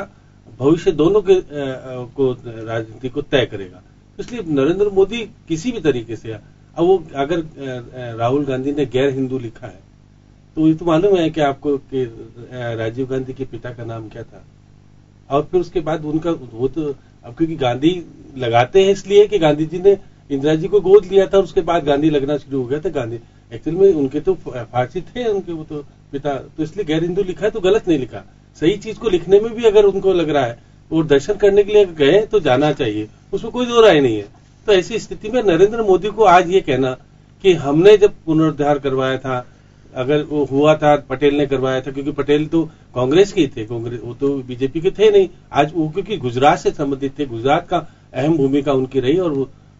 भविष्य दोनों के को राजनीति को तय करेगा। इसलिए नरेंद्र मोदी किसी भी तरीके से, अब वो अगर राहुल गांधी ने गैर हिंदू लिखा है, तो ये तो मालूम है कि आपको कि राजीव गांधी के पिता का नाम क्या था, और फिर उसके बाद उनका वो तो अब क्योंकि गांधी लगाते हैं इसलिए कि गांधी जी ने इंदिरा जी को गोद लिया था, उसके बाद गांधी लगना शुरू हो गया था। गांधी एक्चुअल में उनके तो फारसी थे उनके वो तो पिता, तो इसलिए गैर हिंदू लिखा है तो गलत नहीं लिखा। सही चीज को लिखने में भी अगर उनको लग रहा है और दर्शन करने के लिए गए तो जाना चाहिए, उसमें कोई दो राय नहीं है। तो ऐसी स्थिति में नरेंद्र मोदी को आज ये कहना कि हमने जब पुनरुद्धार करवाया था, अगर वो हुआ था पटेल ने करवाया था, क्योंकि पटेल तो कांग्रेस के थे, कांग्रेस वो तो बीजेपी के थे नहीं। आज वो क्योंकि गुजरात से संबंधित थे, गुजरात का अहम भूमिका उनकी रही,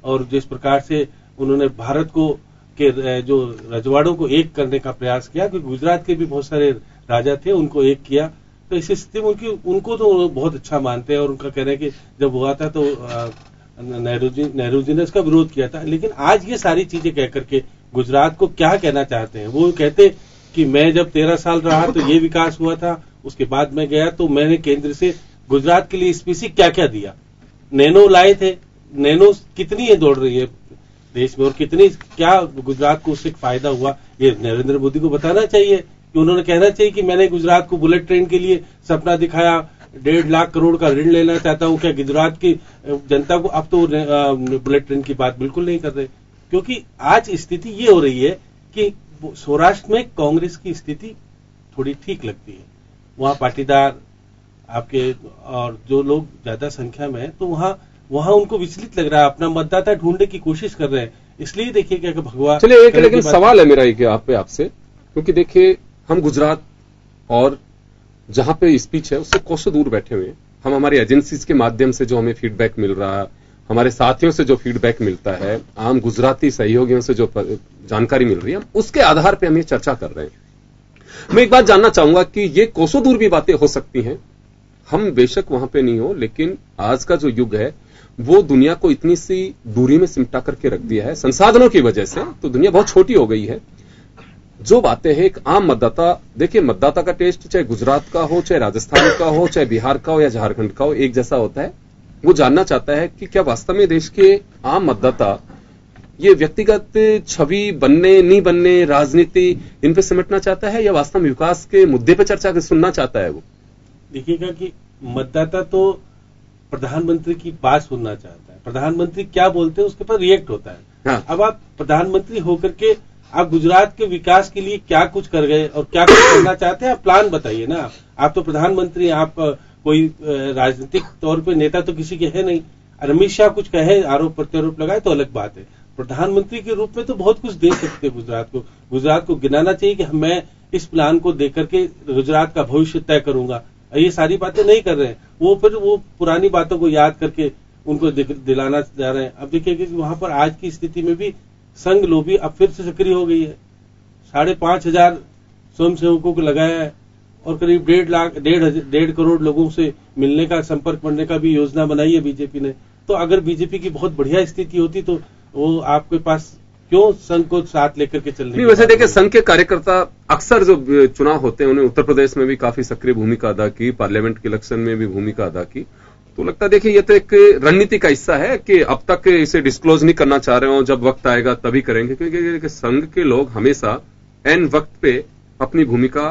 और जिस प्रकार से उन्होंने भारत को के जो रजवाड़ों को एक करने का प्रयास किया, क्योंकि गुजरात के भी बहुत सारे राजा थे, उनको एक किया। तो इस स्थिति में उनको तो बहुत अच्छा मानते हैं, और उनका कहना है कि जब हुआ था तो नेहरू जी ने इसका विरोध किया था। लेकिन आज ये सारी चीजें कह करके गुजरात को क्या कहना चाहते हैं? वो कहते कि मैं जब 13 साल रहा तो ये विकास हुआ था, उसके बाद मैं गया तो मैंने केंद्र से गुजरात के लिए स्पीसी क्या क्या दिया। नैनो लाए थे, नैनो कितनी है दौड़ रही है देश में, और कितनी क्या गुजरात को उससे फायदा हुआ, ये नरेंद्र मोदी को बताना चाहिए। कि उन्होंने कहना चाहिए कि मैंने गुजरात को बुलेट ट्रेन के लिए सपना दिखाया, 1.5 लाख करोड़ का ऋण लेना चाहता हूं। क्या गुजरात की जनता को अब तो बुलेट ट्रेन की बात बिल्कुल नहीं कर रहे, क्योंकि आज स्थिति ये हो रही है कि सौराष्ट्र में कांग्रेस की स्थिति थोड़ी ठीक लगती है, वहां पाटीदार आपके और जो लोग ज्यादा संख्या में है, तो वहां उनको विचलित लग रहा है, अपना मतदाता ढूंढने की कोशिश कर रहे हैं। इसलिए देखिए क्या भगवान चलिए एक लेकिन सवाल है मेरा एक आपसे, क्योंकि देखिए हम गुजरात और जहां पे स्पीच है उससे कोसों दूर बैठे हुए हैं। हम हमारी एजेंसीज के माध्यम से जो हमें फीडबैक मिल रहा है, हमारे साथियों से जो फीडबैक मिलता है, आम गुजराती सहयोगियों से जो जानकारी मिल रही है, उसके आधार पर हम ये चर्चा कर रहे हैं। मैं एक बात जानना चाहूंगा कि ये कोसों दूर भी बातें हो सकती हैं, हम बेशक वहां पे नहीं हो, लेकिन आज का जो युग है वो दुनिया को इतनी सी दूरी में सिमटा करके रख दिया है संसाधनों की वजह से, तो दुनिया बहुत छोटी हो गई है। जो बातें हैं एक आम मतदाता, देखिए मतदाता का टेस्ट चाहे गुजरात का हो, चाहे राजस्थान का हो, चाहे बिहार का हो या झारखंड का हो, एक जैसा होता है। वो जानना चाहता है कि क्या वास्तव में देश के आम मतदाता ये व्यक्तिगत छवि बनने नहीं बनने, राजनीति इन पे सिमटना चाहता है या वास्तव में विकास के मुद्दे पे चर्चा सुनना चाहता है? वो देखिएगा कि मतदाता तो प्रधानमंत्री की बात सुनना चाहता है, प्रधानमंत्री क्या बोलते हैं उसके पर रिएक्ट होता है। हाँ। अब आप प्रधानमंत्री होकर के आप गुजरात के विकास के लिए क्या कुछ कर गए और क्या कुछ करना चाहते हैं, आप प्लान बताइए ना। आप तो प्रधानमंत्री, आप कोई राजनीतिक तौर पे नेता तो किसी के है नहीं। अमित शाह कुछ कहे, आरोप प्रत्यारोप लगाए तो अलग बात है। प्रधानमंत्री के रूप में तो बहुत कुछ दे सकते हैं गुजरात को गिनाना चाहिए कि मैं इस प्लान को देकर के गुजरात का भविष्य तय करूंगा। ये सारी बातें नहीं कर रहे हैं, वो फिर वो पुरानी बातों को याद करके उनको दिलाना जा रहे हैं। अब देखिए कि वहां पर आज की स्थिति में भी संघ लोभी अब फिर से सक्रिय हो गई है। 5,500 स्वयंसेवकों को लगाया है और करीब 1.5 करोड़ लोगों से मिलने का, संपर्क करने का भी योजना बनाई है बीजेपी ने। तो अगर बीजेपी की बहुत बढ़िया स्थिति होती तो वो आपके पास क्यों संघ को साथ लेकर के चलने की? वैसे देखिए संघ के कार्यकर्ता अक्सर जो चुनाव होते हैं उन्हें उत्तर प्रदेश में भी काफी सक्रिय भूमिका अदा की, पार्लियामेंट के इलेक्शन में भी भूमिका अदा की। तो लगता है देखिए ये तो एक रणनीति का हिस्सा है कि अब तक इसे डिस्क्लोज नहीं करना चाह रहे हो, जब वक्त आएगा तभी करेंगे, क्योंकि संघ के लोग हमेशा एन वक्त पे अपनी भूमिका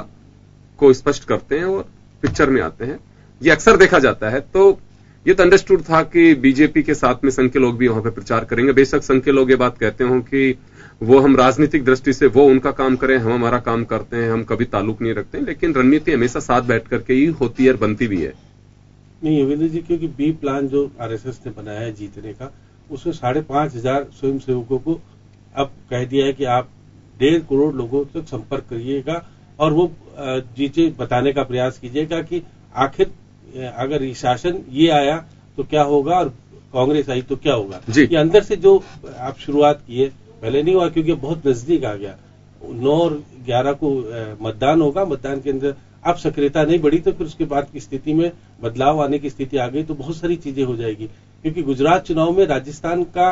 को स्पष्ट करते हैं और पिक्चर में आते हैं। ये अक्सर देखा जाता है। तो ये तो अंडरस्टूड था कि बीजेपी के साथ में संघ के लोग भी वहां पे प्रचार करेंगे। बेशक संघ के लोग ये बात कहते हो कि वो हम राजनीतिक दृष्टि से वो उनका काम करें, हम हमारा काम करते हैं, हम कभी ताल्लुक नहीं रखते हैं, लेकिन रणनीति हमेशा साथ बैठ करके ही होती है और बनती भी है। नहीं योगेंद्र जी, क्योंकि बी प्लान जो आरएसएस ने बनाया है जीतने का, उसमें 5,500 स्वयंसेवकों को अब कह दिया है कि आप 1.5 करोड़ लोगों तक संपर्क करिएगा और वो जीते बताने का प्रयास कीजिएगा कि आखिर अगर ये शासन ये आया तो क्या होगा और कांग्रेस आई तो क्या होगा। ये अंदर से जो आप शुरुआत की है, पहले नहीं हुआ क्योंकि बहुत नजदीक आ गया। 9 और 11 को मतदान होगा, मतदान के अंदर अब सक्रियता नहीं बढ़ी तो फिर उसके बाद की स्थिति में बदलाव आने की स्थिति आ गई तो बहुत सारी चीजें हो जाएगी। क्योंकि गुजरात चुनाव में राजस्थान का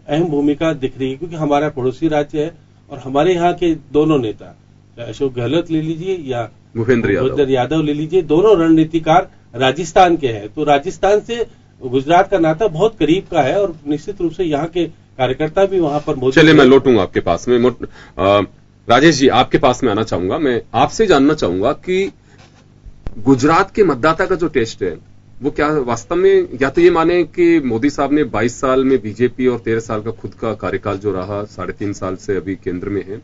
अहम भूमिका दिख रही है, क्योंकि हमारा पड़ोसी राज्य है और हमारे यहाँ के दोनों नेता, अशोक गहलोत ले लीजिए या भूपेंद्र यादव ले लीजिए, दोनों रणनीतिकार राजस्थान के हैं। तो राजस्थान से गुजरात का नाता बहुत करीब का है और निश्चित रूप से यहाँ के कार्यकर्ता भी वहां पर मौजूद। चलिए मैं लौटूंगा आपके पास में। राजेश जी, आपके पास में आना चाहूंगा। मैं आपसे जानना चाहूंगा कि गुजरात के मतदाता का जो टेस्ट है वो क्या वास्तव में, या तो ये माने कि मोदी साहब ने 22 साल में बीजेपी और 13 साल का खुद का कार्यकाल जो रहा, 3.5 साल से अभी केंद्र में है,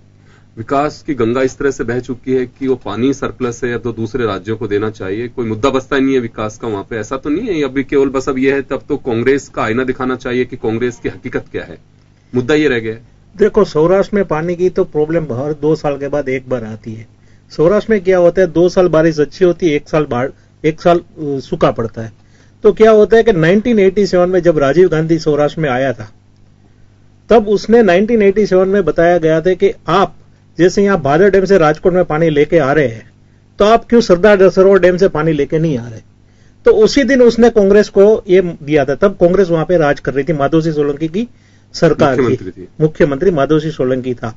विकास की गंगा इस तरह से बह चुकी है कि वो पानी सरप्लस है तो दूसरे राज्यों को देना चाहिए, कोई मुद्दा बचता नहीं है विकास का वहां पे, ऐसा तो नहीं है अभी केवल बस अब ये है तब तो कांग्रेस का आईना दिखाना चाहिए कि कांग्रेस की हकीकत क्या है, मुद्दा ये रह गया है। देखो, सौराष्ट्र में पानी की तो प्रॉब्लम हर 2 साल के बाद एक बार आती है। सौराष्ट्र में क्या होता है, 2 साल बारिश अच्छी होती है, 1 साल सूखा पड़ता है। तो क्या होता है कि 1987 में जब राजीव गांधी सौराष्ट्र में आया था तब उसने 1987 में बताया गया था कि आप जैसे यहां भादर डैम से राजकोट में पानी लेके आ रहे हैं तो आप क्यों सरदार सरोवर डैम से पानी लेके नहीं आ रहे। तो उसी दिन उसने कांग्रेस को ये दिया था। तब कांग्रेस वहां पे राज कर रही थी, माधव सिंह सोलंकी की सरकार थी, मुख्यमंत्री माधव सिंह सोलंकी था।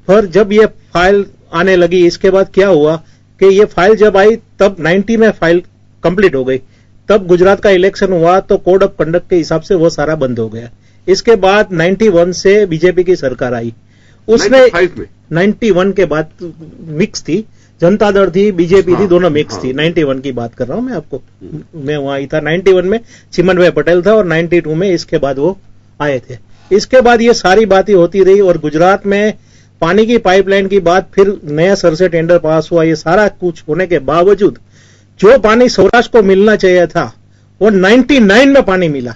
पर जब ये फाइल आने लगी, इसके बाद क्या हुआ कि ये फाइल जब आई तब 90 में फाइल कंप्लीट हो गई। तब गुजरात का इलेक्शन हुआ तो कोड ऑफ कंडक्ट के हिसाब से वो सारा बंद हो गया। इसके बाद 91 से बीजेपी की सरकार आई, उसने 91 के बाद मिक्स थी, जनता दल थी, बीजेपी थी, दोनों मिक्स थी। 91 की बात कर रहा हूं मैं आपको, मैं वहां ही था। 91 में चिमन भाई पटेल था और 92 में इसके बाद वो आए थे। इसके बाद ये सारी बातें होती रही और गुजरात में पानी की पाइपलाइन की बात, फिर नया सर से टेंडर पास हुआ। ये सारा कुछ होने के बावजूद जो पानी सौराष्ट्र को मिलना चाहिए था वो 99 में पानी मिला।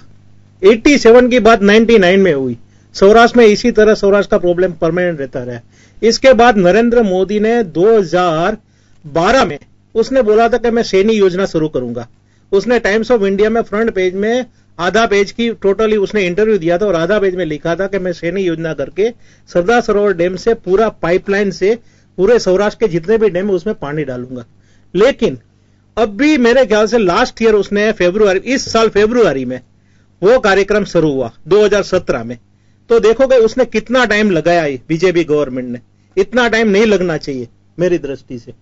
87 की बात 99 में हुई। सौराष्ट्र में इसी तरह सौराष्ट्र का प्रॉब्लम परमानेंट रहता रहा। इसके बाद नरेंद्र मोदी ने 2012 में उसने बोला था कि मैं सैनी योजना शुरू करूंगा। उसने टाइम्स ऑफ इंडिया में फ्रंट पेज में आधा पेज की टोटली उसने इंटरव्यू दिया था और आधा पेज में लिखा था कि मैं सैनी योजना करके सरदार सरोवर डैम से पूरा पाइपलाइन से पूरे सौराष्ट्र के जितने भी डैम उसमें पानी डालूंगा। लेकिन अब भी मेरे ख्याल से लास्ट ईयर उसने इस साल फेब्रुआरी में वो कार्यक्रम शुरू हुआ 2017 में। तो देखोगे उसने कितना टाइम लगाया है बीजेपी गवर्नमेंट ने, इतना टाइम नहीं लगना चाहिए मेरी दृष्टि से।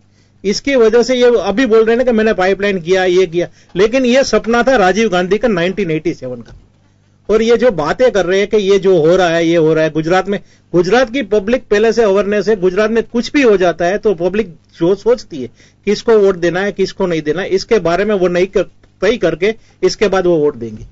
इसकी वजह से ये अभी बोल रहे हैं कि मैंने पाइपलाइन किया, ये किया, लेकिन ये सपना था राजीव गांधी का 1987 का। और ये जो बातें कर रहे हैं कि ये जो हो रहा है, ये हो रहा है गुजरात में, गुजरात की पब्लिक पहले से अवेयरनेस है। गुजरात में कुछ भी हो जाता है तो पब्लिक जो सोचती है किसको वोट देना है, किसको नहीं देना है, इसके बारे में वो नहीं तय करके इसके बाद वो वोट देंगे।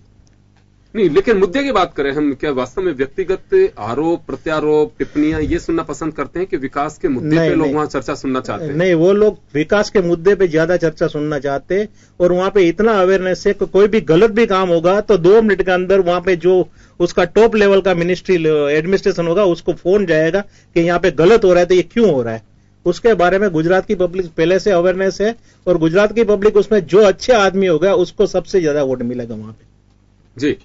नहीं, लेकिन मुद्दे की बात करें हम, क्या वास्तव में व्यक्तिगत आरोप प्रत्यारोप टिप्पणियां ये सुनना पसंद करते हैं कि विकास के मुद्दे पे लोग वहां चर्चा सुनना चाहते हैं? नहीं, वो लोग विकास के मुद्दे पे ज्यादा चर्चा सुनना चाहते हैं। और वहां पे इतना अवेयरनेस है कि कोई भी गलत भी काम होगा तो 2 मिनट के अंदर वहां पे जो उसका टॉप लेवल का मिनिस्ट्री एडमिनिस्ट्रेशन होगा उसको फोन जाएगा कि यहाँ पे गलत हो रहा है तो ये क्यों हो रहा है। उसके बारे में गुजरात की पब्लिक पहले से अवेयरनेस है और गुजरात की पब्लिक उसमें जो अच्छे आदमी होगा उसको सबसे ज्यादा वोट मिलेगा वहां पे। जी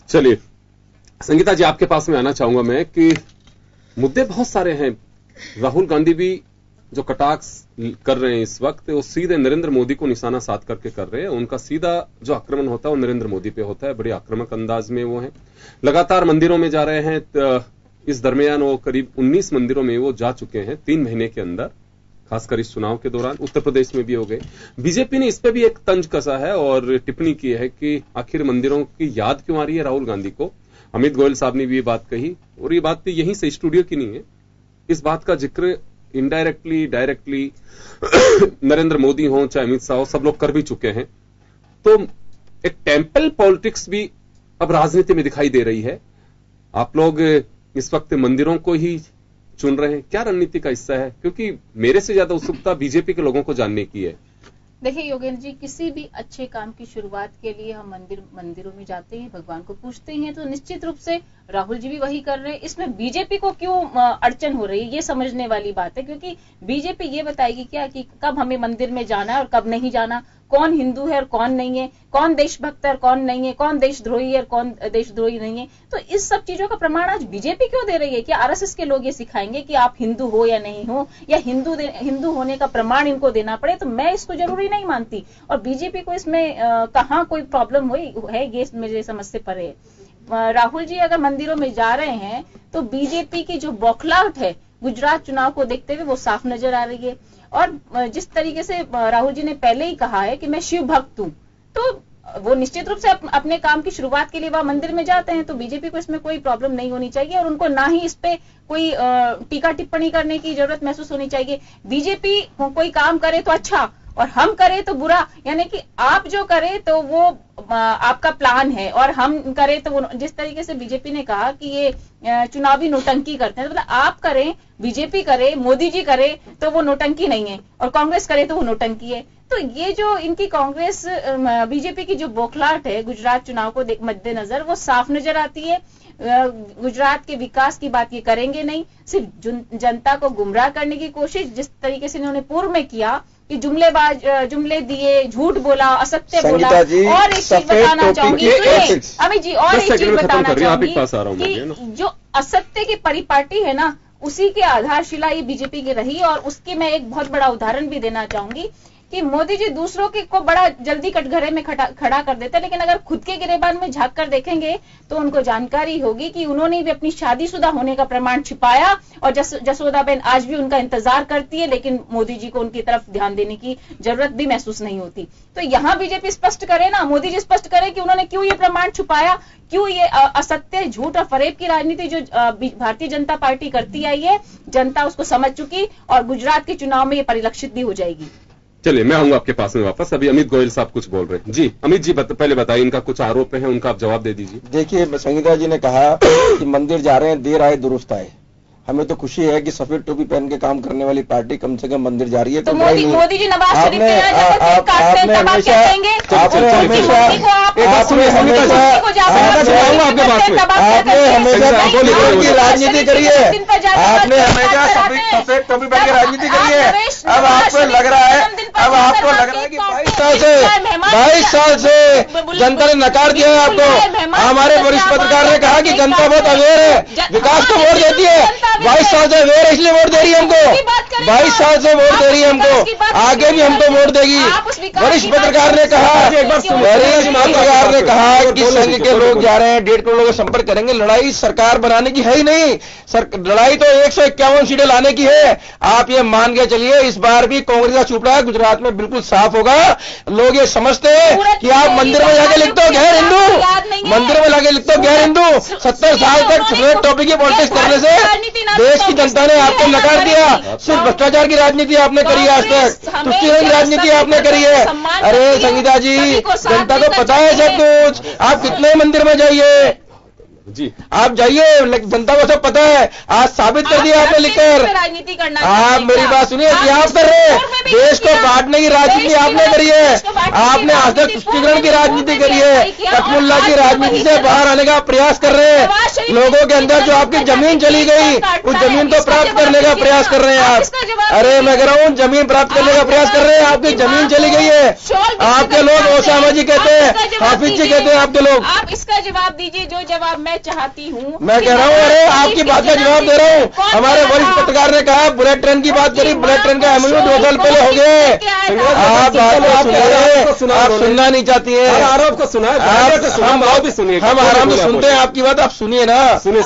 चलिए संगीता जी, आपके पास में आना चाहूंगा मैं कि मुद्दे बहुत सारे हैं। राहुल गांधी भी जो कटाक्ष कर रहे हैं इस वक्त, वो सीधे नरेंद्र मोदी को निशाना साध करके कर रहे हैं। उनका सीधा जो आक्रमण होता है वो नरेंद्र मोदी पे होता है, बड़े आक्रामक अंदाज में वो है। लगातार मंदिरों में जा रहे हैं। इस दरमियान वो करीब 19 मंदिरों में वो जा चुके हैं 3 महीने के अंदर, खासकर इस चुनाव के दौरान। उत्तर प्रदेश में भी हो गए। बीजेपी ने इस पे भी एक तंज कसा है और टिप्पणी की है कि आखिर मंदिरों की याद क्यों आ रही है राहुल गांधी को। अमित गोयल साहब ने भी ये बात कही और ये बात यहीं से स्टूडियो की नहीं है, इस बात का जिक्र इनडायरेक्टली डायरेक्टली नरेंद्र मोदी हो चाहे अमित शाह हो, सब लोग कर भी चुके हैं। तो एक टेम्पल पॉलिटिक्स भी अब राजनीति में दिखाई दे रही है। आप लोग इस वक्त मंदिरों को ही चुन रहे हैं, क्या रणनीति का हिस्सा है? क्योंकि मेरे से ज्यादा उत्सुकता बीजेपी के लोगों को जानने की है। देखिए योगेंद्र जी, किसी भी अच्छे काम की शुरुआत के लिए हम मंदिरों में जाते हैं, भगवान को पूजते हैं, तो निश्चित रूप से राहुल जी भी वही कर रहे हैं। इसमें बीजेपी को क्यों अड़चन हो रही है, ये समझने वाली बात है। क्योंकि बीजेपी ये बताएगी क्या कि कब हमें मंदिर में जाना है और कब नहीं जाना, कौन हिंदू है और कौन नहीं है, कौन देशभक्त है और कौन नहीं है, कौन देशद्रोही है और कौन देशद्रोही नहीं है। तो इस सब चीजों का प्रमाण आज बीजेपी क्यों दे रही है? क्या आरएसएस के लोग ये सिखाएंगे कि आप हिंदू हो या नहीं हो, या हिंदू होने का प्रमाण इनको देना पड़े? तो मैं इसको जरूरी नहीं मानती। और बीजेपी को इसमें कहाँ कोई प्रॉब्लम हुई है, ये मेरे समझ से परे है। राहुल जी अगर मंदिरों में जा रहे हैं तो बीजेपी की जो बौखलाहट है गुजरात चुनाव को देखते हुए वो साफ नजर आ रही है। और जिस तरीके से राहुल जी ने पहले ही कहा है कि मैं शिव भक्त हूं, तो वो निश्चित रूप से अपने काम की शुरुआत के लिए वह मंदिर में जाते हैं। तो बीजेपी को इसमें कोई प्रॉब्लम नहीं होनी चाहिए और उनको ना ही इस पे कोई टीका टिप्पणी करने की जरूरत महसूस होनी चाहिए। बीजेपी कोई काम करे तो अच्छा और हम करें तो बुरा, यानी कि आप जो करें तो वो आपका प्लान है और हम करें तो वो, जिस तरीके से बीजेपी ने कहा कि ये चुनावी नोटंकी करते हैं, तो मतलब आप करें, बीजेपी करे, मोदी जी करे तो वो नोटंकी नहीं है और कांग्रेस करे तो वो नोटंकी है। तो ये जो इनकी कांग्रेस बीजेपी की जो बौखलाहट है गुजरात चुनाव को मद्देनजर, वो साफ नजर आती है। गुजरात के विकास की बात ये करेंगे नहीं, सिर्फ जनता को गुमराह करने की कोशिश, जिस तरीके से इन्होंने पूर्व में किया कि जुमले दिए, झूठ बोला, असत्य बोला। और एक चीज बताना चाहूंगी अमित जी, और एक चीज बताना चाहूंगी कि जो असत्य की परिपाटी है ना, उसी के आधारशिला ये बीजेपी की रही। और उसकी मैं एक बहुत बड़ा उदाहरण भी देना चाहूंगी कि मोदी जी दूसरों के को बड़ा जल्दी कटघरे में खड़ा कर देते हैं, लेकिन अगर खुद के गिरेबान में झांक कर देखेंगे तो उनको जानकारी होगी कि उन्होंने भी अपनी शादीशुदा होने का प्रमाण छिपाया और जसोदाबेन आज भी उनका इंतजार करती है, लेकिन मोदी जी को उनकी तरफ ध्यान देने की जरूरत भी महसूस नहीं होती। तो यहाँ बीजेपी स्पष्ट करे ना, मोदी जी स्पष्ट करे कि उन्होंने क्यों ये प्रमाण छुपाया, क्यों ये असत्य, झूठ और फरेब की राजनीति जो भारतीय जनता पार्टी करती आई है, जनता उसको समझ चुकी और गुजरात के चुनाव में ये परिलक्षित भी हो जाएगी। चलिए मैं आऊंगा आपके पास में वापस। अभी अमित गोयल साहब कुछ बोल रहे हैं। जी अमित जी पहले बताइए, इनका कुछ आरोप है, उनका आप जवाब दे दीजिए। देखिए, संगीता जी ने कहा कि मंदिर जा रहे हैं, देर आए दुरुस्त आए। हमें तो खुशी है कि सफेद टोपी पहन के काम करने वाली पार्टी कम से कम मंदिर जा रही है। तो मोदी जी नवाज शरीफ के आपने हमेशा की राजनीति करी है, आपने हमेशा सफेद टोपी पहन के राजनीति करी है। अब आपको लग रहा है कि 22 साल से जनता ने नकार दिया है आपको। हमारे वरिष्ठ पत्रकार ने कहा कि जनता बहुत अवेयर है, विकास को वोट देती है। 22 साल से अवेयर इसलिए वोट दे रही है हमको, 22 साल से वोट दे रही है हमको, आगे भी हमको वोट देगी। वरिष्ठ पत्रकार ने कहा, वरिष्ठ पत्रकार ने कहा कि संघ के लोग जा रहे हैं, 1.5 करोड़ लोगों का संपर्क करेंगे। लड़ाई सरकार बनाने की है ही नहीं, लड़ाई तो 151 सीटें लाने की है। आप ये मान के चलिए इस बार भी कांग्रेस का चुपड़ा गुजरात में बिल्कुल साफ होगा। लोग ये समझते हैं कि आप मंदिर में जाके लिखते हो गैर हिंदू, मंदिर में जाके लिखते हो गैर हिंदू। 70 साल तक सफेद टॉपी की पॉलिटिक्स करने से देश की जनता ने आपको नकार दिया। सिर्फ भ्रष्टाचार की राजनीति आपने करी है, आज तक तुष्टिकरण की राजनीति आपने करी है। अरे संगीता जी, जनता को पता है सब कुछ। आप कितने मंदिर में जाइए जी, आप जाइए, जनता को सब पता है। आज साबित कर दिया आपने लिखकर। राजनीति करना, आप मेरी बात सुनिए, क्या आप कर रहे हैं? देश को बांटने की राजनीति आपने करी है। आपने आज तक तुष्टिकरण की राजनीति करी है, कटमुल्ला की राजनीति से बाहर आने का प्रयास कर रहे हैं। लोगों के अंदर जो आपकी जमीन चली गई, उस जमीन को प्राप्त करने का प्रयास कर रहे हैं आप। अरे मैं कह रहा हूँ, जमीन प्राप्त करने का प्रयास कर रहे हैं, आपकी जमीन चली गई है। आपके लोग ओसामा जी कहते हैं, हाफिज जी कहते हैं आपके लोग। आप इसका जवाब दीजिए जो जवाब मैं चाहती हूँ। मैं कह रहा हूँ, अरे आपकी बात का जवाब दे रहा हूँ। हमारे वरिष्ठ पत्रकार ने कहा बुलेट ट्रेन की बात करी, बुलेट ट्रेन का एमओयू 2 साल पहले हो गए। आप बात को सुनिए, आप सुनना नहीं चाहती है। आरोप को सुना, हम भी सुनिए, हम आराम से सुनते हैं आपकी बात, आप सुनिए ना।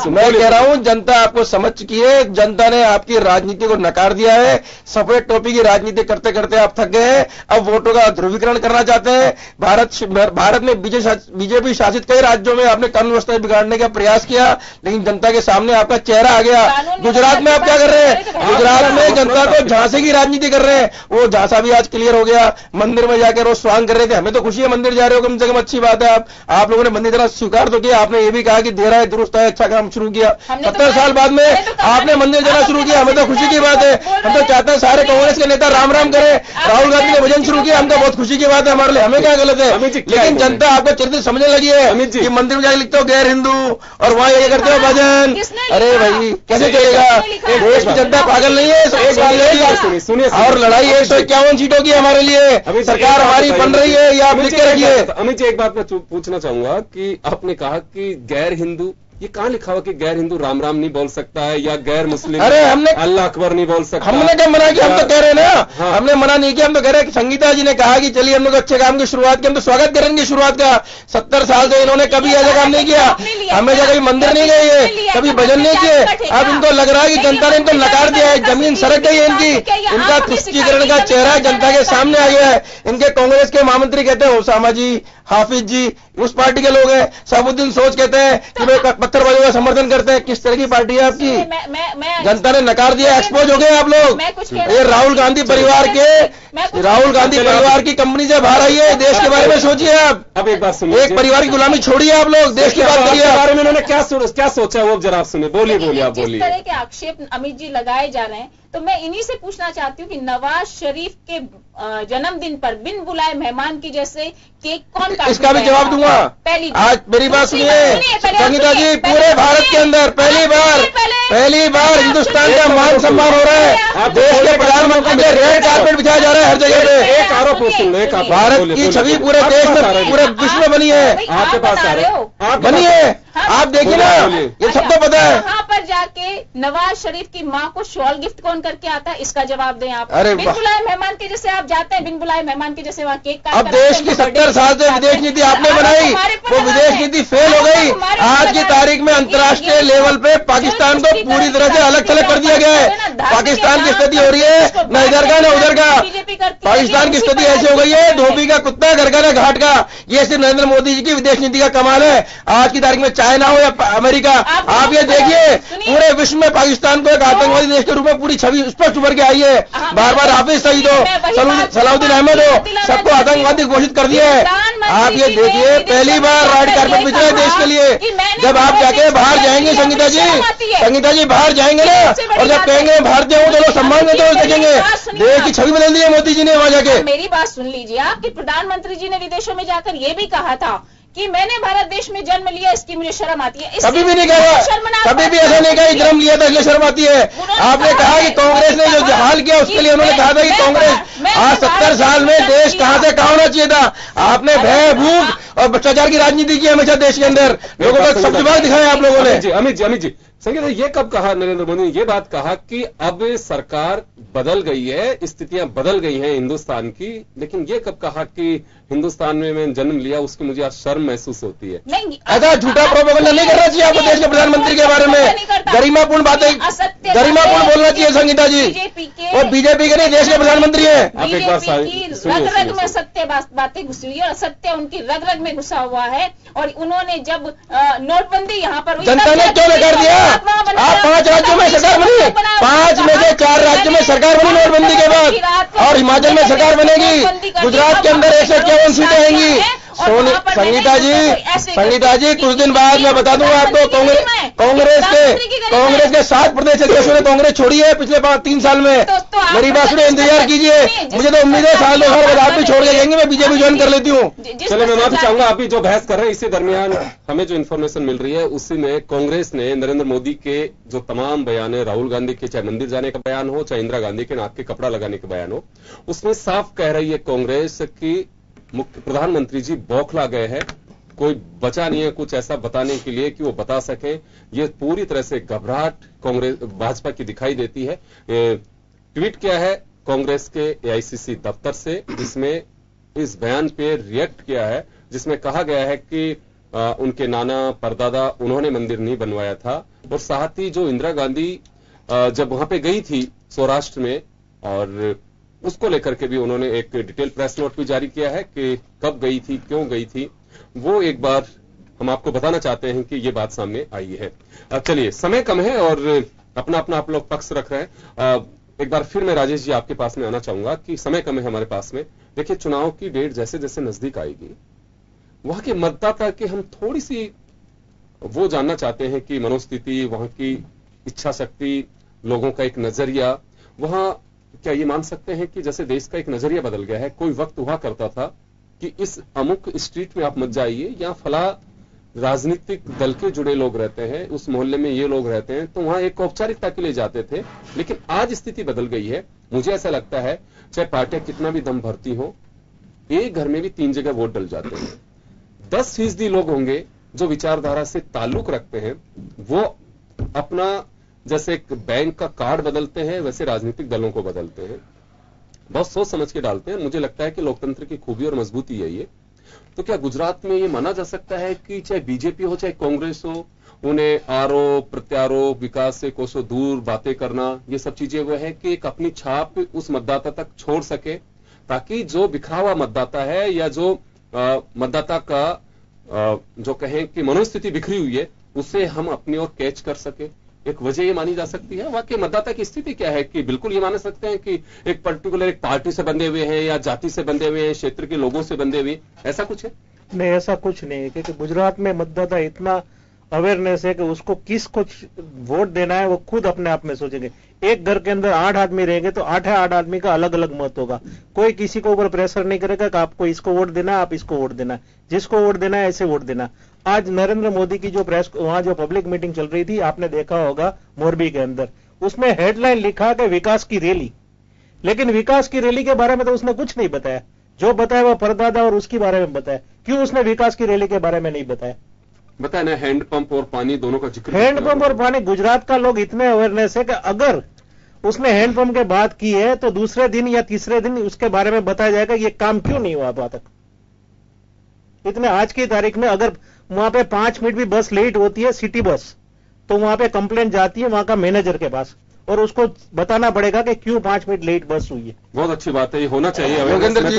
मैं कह रहा हूँ, जनता आपको समझ चुकी है। जनता ने आपकी राजनीति को नकार दिया है। सफेद टोपी की राजनीति करते करते आप थक गए हैं। अब वोटों का ध्रुवीकरण करना चाहते हैं। भारत में बीजेपी शासित कई राज्यों में आपने कानून व्यवस्था बिगाड़ने का प्रयास किया, लेकिन जनता के सामने आपका चेहरा आ गया। गुजरात में आप क्या कर रहे हैं? गुजरात में जनता को झांसे की राजनीति कर रहे हैं। वो झांसा भी आज क्लियर हो गया। मंदिर में जाकर रोज स्वांग कर रहे थे, हमें तो खुशी है मंदिर जा रहे हो, कम से कम अच्छी बात है। आप लोगों ने मंदिर जाना स्वीकार तो किया। आपने ये भी कहा कि दे रहा है, दुरुस्त है, अच्छा काम शुरू किया। 70 साल बाद में आपने मंदिर जाना शुरू किया, हमें तो खुशी की बात है। हम तो चाहते हैं सारे कांग्रेस के नेता राम राम करें। राहुल गांधी ने भजन शुरू किया, हमको बहुत खुशी की बात है हमारे लिए, हमें क्या गलत है। लेकिन जनता आपका चरित्र समझने लगी है कि मंदिर में जाकर लिखते हो गैर हिंदू और वहां ये करते हो भजन। अरे भाई कैसे चलेगा? देश की जनता पागल नहीं है। सुनिए, और लड़ाई 151 सीटों की हमारे लिए, सरकार हमारी बन रही है, ये आप लिख के रखिए। अमित जी, एक बात मैं पूछना चाहूंगा कि आपने कहा कि गैर हिंदू, ये कहाँ लिखा हुआ कि गैर हिंदू राम राम नहीं बोल सकता है या गैर मुस्लिम अरे हमने अल्लाह अकबर नहीं बोल सकता? हमने क्या मना किया? हम तो कह रहे हैं ना, हाँ। हमने मना नहीं किया। हम तो कह रहे हैं कि संगीता जी ने कहा कि चलिए हम लोग अच्छे काम की शुरुआत की, हम तो स्वागत करेंगे शुरुआत का। 70 साल से इन्होंने कभी ऐसा काम नहीं किया, हमेशा कभी मंदिर नहीं गए है, कभी भजन नहीं किए। अब इनको लग रहा है कि जनता ने इनको नकार दिया है, जमीन सरक गई है इनकी। इनका तुष्टीकरण का चेहरा जनता के सामने आ गया है। इनके कांग्रेस के महामंत्री कहते हैं ओसामा जी, हाफिज जी उस पार्टी के लोग हैं। साबुद्दीन सोच कहते हैं कि वे पत्थरबाजों का समर्थन करते हैं। किस तरह की पार्टी है आपकी? जनता ने नकार दिया, एक्सपोज हो गए आप लोग। ये राहुल गांधी परिवार की कंपनी से बाहर आई है। देश के बारे में सोचिए आप। अब एक बात सुनिए, एक परिवार की गुलामी छोड़िए आप लोग, देश की बात करिए। बारे में उन्होंने क्या सोचा वो जरा आप सुनिए। बोलिए आप बोलिए। जिस तरह के आक्षेप अमित जी लगाए जा रहे हैं, तो मैं इन्हीं से पूछना चाहती हूँ कि नवाज शरीफ के जन्मदिन पर बिन बुलाए मेहमान की जैसे केक कौन काटता है? इसका भी जवाब दूंगा। आज मेरी बात सुनिए संगीता जी, पूरे भारत के अंदर पहली बार हिंदुस्तान का मान सम्मान हो रहा है। देश के प्रधानमंत्री के रेड कार्पेट बिछाया जा रहा है हर जगह पे। एक आरोप सुन लो, भारत की छवि पूरे देश में, पूरे विश्व में बनी है। आपके पास आ रहे हो, बनी है, आप देखिए ना, ये सबको पता है। वहाँ पर जाके नवाज शरीफ की माँ को शॉल गिफ्ट कौन करके आता है? इसका जवाब दें आप। अरे बिन बुलाए मेहमान के जैसे आप जाते हैं, बिन बुलाए मेहमान के जैसे वहाँ केक काट। अब देश की 70 साल से विदेश नीति आपने बनाई, वो विदेश नीति फेल हो गई। आज की तारीख में अंतर्राष्ट्रीय लेवल पे पाकिस्तान को पूरी तरह से अलग थलग कर दिया गया है। पाकिस्तान की स्थिति हो रही है न इधर का न उधर का। पाकिस्तान की स्थिति ऐसी हो गई है, धोबी का कुत्ता घर का न घाट का। ये सिर्फ नरेंद्र मोदी जी की विदेश नीति का कमाल है। आज की तारीख में चाइना हो या अमेरिका, आप ये देखिए पूरे विश्व में पाकिस्तान को एक आतंकवादी देश के रूप में पूरी छवि स्पष्ट उभर के आई है। बार बार हाफिज सईद हो, सलाउद्दीन अहमद हो, सबको आतंकवादी घोषित कर दिया है। आप ये देखिए, पहली बार रेड कार्पेट बिछ रहा है देश के लिए। जब आप जाके बाहर जाएंगे संगीता जी बाहर जाएंगे ना, और जब कहेंगे भारतीय हो तो लोग सम्मान देते हुए देखेंगे। देश की छवि बदल दी है मोदी जी ने वहां जाके। मेरी बात सुन लीजिए, आपके प्रधानमंत्री जी ने विदेशों में जाकर ये भी कहा था कि मैंने भारत देश में जन्म लिया, इसकी मुझे शर्म आती है। कभी भी नहीं कहा, कभी भी ऐसा नहीं कहा जन्म लिया था इसलिए शर्म आती है। आपने कहा कि कांग्रेस ने जो हाल किया उसके लिए उन्होंने कहा था कि कांग्रेस आज 70 साल में देश कहां से कहां होना चाहिए था। आपने भय, भूख और भ्रष्टाचार की राजनीति की हमेशा देश के अंदर। लोगों को सब जवाब दिखाया आप लोगों ने। अमित जी संगीता, ये कब कहा नरेंद्र मोदी ने ये बात कहा कि अब सरकार बदल गई है, स्थितियां बदल गई हैं हिंदुस्तान की, लेकिन ये कब कहा कि हिंदुस्तान में मैंने जन्म लिया उसकी मुझे आज शर्म महसूस होती है? ऐसा झूठा प्रोपेगेंडा नहीं करना चाहिए आपको देश के प्रधानमंत्री के बारे में। गरिमापूर्ण बातें, गरिमापूर्ण बोलना चाहिए संगीता जी। और बीजेपी के नहीं, देश के प्रधानमंत्री हैं। आप एक बार रग रग में सत्य बातें घुसी हुई है और सत्य उनकी रग रग में घुसा हुआ है। और उन्होंने जब नोटबंदी यहाँ पर हुई, जनता ने क्यों नकार दिया? आप 5 राज्यों में सरकार बनी, 5 में से 4 राज्यों में सरकार बनी नोटबंदी के बाद, और हिमाचल में सरकार बनेगी। गुजरात के अंदर 151 सीटें आएंगी। संगीता जी कुछ दिन बाद मैं बता दूंगा आपको, कांग्रेस के 7 प्रदेश अध्यक्षों ने कांग्रेस छोड़ी है पिछले 3 साल में। मेरी बात सुनिए, इंतजार कीजिए, मुझे तो उम्मीद है साल 2 साल बाद आप भी छोड़ के जाएंगे, मैं बीजेपी ज्वाइन कर लेती हूँ। चलो, मैं माफी चाहूंगा, आप भी जो बहस कर रहे हैं इसी दरमियान हमें जो इन्फॉर्मेशन मिल रही है उसी में कांग्रेस ने नरेंद्र मोदी के जो तमाम बयान है, राहुल गांधी के चाहे मंदिर जाने का बयान हो, चाहे इंदिरा गांधी के नाक के कपड़ा लगाने का बयान हो, उसमें साफ कह रही है कांग्रेस की मुख्य प्रधानमंत्री जी बौखला गए हैं, कोई बचा नहीं है कुछ ऐसा बताने के लिए कि वो बता सके। ये पूरी तरह से घबराहट कांग्रेस भाजपा की दिखाई देती है। ट्वीट किया है कांग्रेस के एआईसीसी दफ्तर से, जिसमें इस बयान पे रिएक्ट किया है, जिसमें कहा गया है कि उनके नाना परदादा उन्होंने मंदिर नहीं बनवाया था। और साथ ही जो इंदिरा गांधी जब वहां पे गई थी सौराष्ट्र में, और उसको लेकर के भी उन्होंने एक डिटेल प्रेस नोट भी जारी किया है कि कब गई थी, क्यों गई थी, वो एक बार हम आपको बताना चाहते हैं कि ये बात सामने आई है। अब चलिए, समय कम है और अपना अपना आप लोग पक्ष रख रहे हैं। एक बार फिर मैं राजेश जी आपके पास में आना चाहूंगा कि समय कम है हमारे पास में। देखिए, चुनाव की डेट जैसे जैसे नजदीक आएगी, वहां के मतदाता के हम थोड़ी सी वो जानना चाहते हैं कि मनोस्थिति, वहां की इच्छा शक्ति, लोगों का एक नजरिया, वहां क्या ये मान सकते हैं कि जैसे देश का एक नजरिया बदल गया है? कोई वक्त हुआ करता था कि इस अमुक स्ट्रीट में आप मत जाइए, या फला राजनीतिक दल के जुड़े लोग रहते हैं, उस मोहल्ले में ये लोग रहते हैं, तो वहां एक औपचारिकता के लिए जाते थे। लेकिन आज स्थिति बदल गई है। मुझे ऐसा लगता है, चाहे पार्टियां कितना भी दम भरती हो, एक घर में भी 3 जगह वोट डल जाते हैं। 10% लोग होंगे जो विचारधारा से ताल्लुक रखते हैं, वो अपना जैसे एक बैंक का कार्ड बदलते हैं वैसे राजनीतिक दलों को बदलते हैं, बहुत सोच समझ के डालते हैं। मुझे लगता है कि लोकतंत्र की खूबी और मजबूती यही है। तो क्या गुजरात में ये माना जा सकता है कि चाहे बीजेपी हो चाहे कांग्रेस हो, उन्हें आरोप प्रत्यारोप, विकास से कोसों दूर बातें करना, ये सब चीजें वो है कि एक अपनी छाप उस मतदाता तक छोड़ सके, ताकि जो बिखरा हुआ मतदाता है या जो मतदाता का जो कहें कि मनोस्थिति बिखरी हुई है, उसे हम अपनी ओर कैच कर सके। एक वजह ये मानी जा सकती है। वाकई मतदाता की स्थिति क्या है कि बिल्कुल ये मान सकते हैं कि एक पर्टिकुलर एक पार्टी से बंधे हुए हैं, या जाति से बंधे हुए हैं, क्षेत्र के लोगों से बंधे हुए, ऐसा कुछ है? नहीं, ऐसा कुछ नहीं है, क्योंकि गुजरात में मतदाता इतना अवेयरनेस है कि उसको किसको वोट देना है वो खुद अपने आप में सोचेंगे। एक घर के अंदर 8 आदमी रहेंगे तो 8 आदमी का अलग अलग मत होगा। कोई किसी को ऊपर प्रेशर नहीं करेगा कि आपको इसको वोट देना है, आप इसको वोट देना है, जिसको वोट देना है ऐसे वोट देना। आज नरेंद्र मोदी की जो प्रेस, वहां जो पब्लिक मीटिंग चल रही थी, आपने देखा होगा मोरबी के अंदर, उसमें हेडलाइन लिखा कि विकास की रैली, लेकिन विकास की रैली के बारे में तो उसने कुछ नहीं बताया। जो बताया वो परदादा और उसके बारे में बताया। क्यों उसने विकास की रैली के बारे में नहीं बताया? बताया ना, हैंडपंप और पानी दोनों का जिक्र। हैंडपंप और पानी, गुजरात का लोग इतने अवेयरनेस है कि अगर उसने हैंडपंप के बात की है तो दूसरे दिन या तीसरे दिन उसके बारे में बताया जाएगा ये काम क्यों नहीं हुआ अब तक। इतने आज की तारीख में अगर वहां पे 5 मिनट भी बस लेट होती है, सिटी बस, तो वहां पे कंप्लेंट जाती है वहां का मैनेजर के पास, और उसको बताना पड़ेगा कि क्यों 5 मिनट लेट बस हुई है। बहुत अच्छी बात है, ये होना चाहिए। योगेंद्र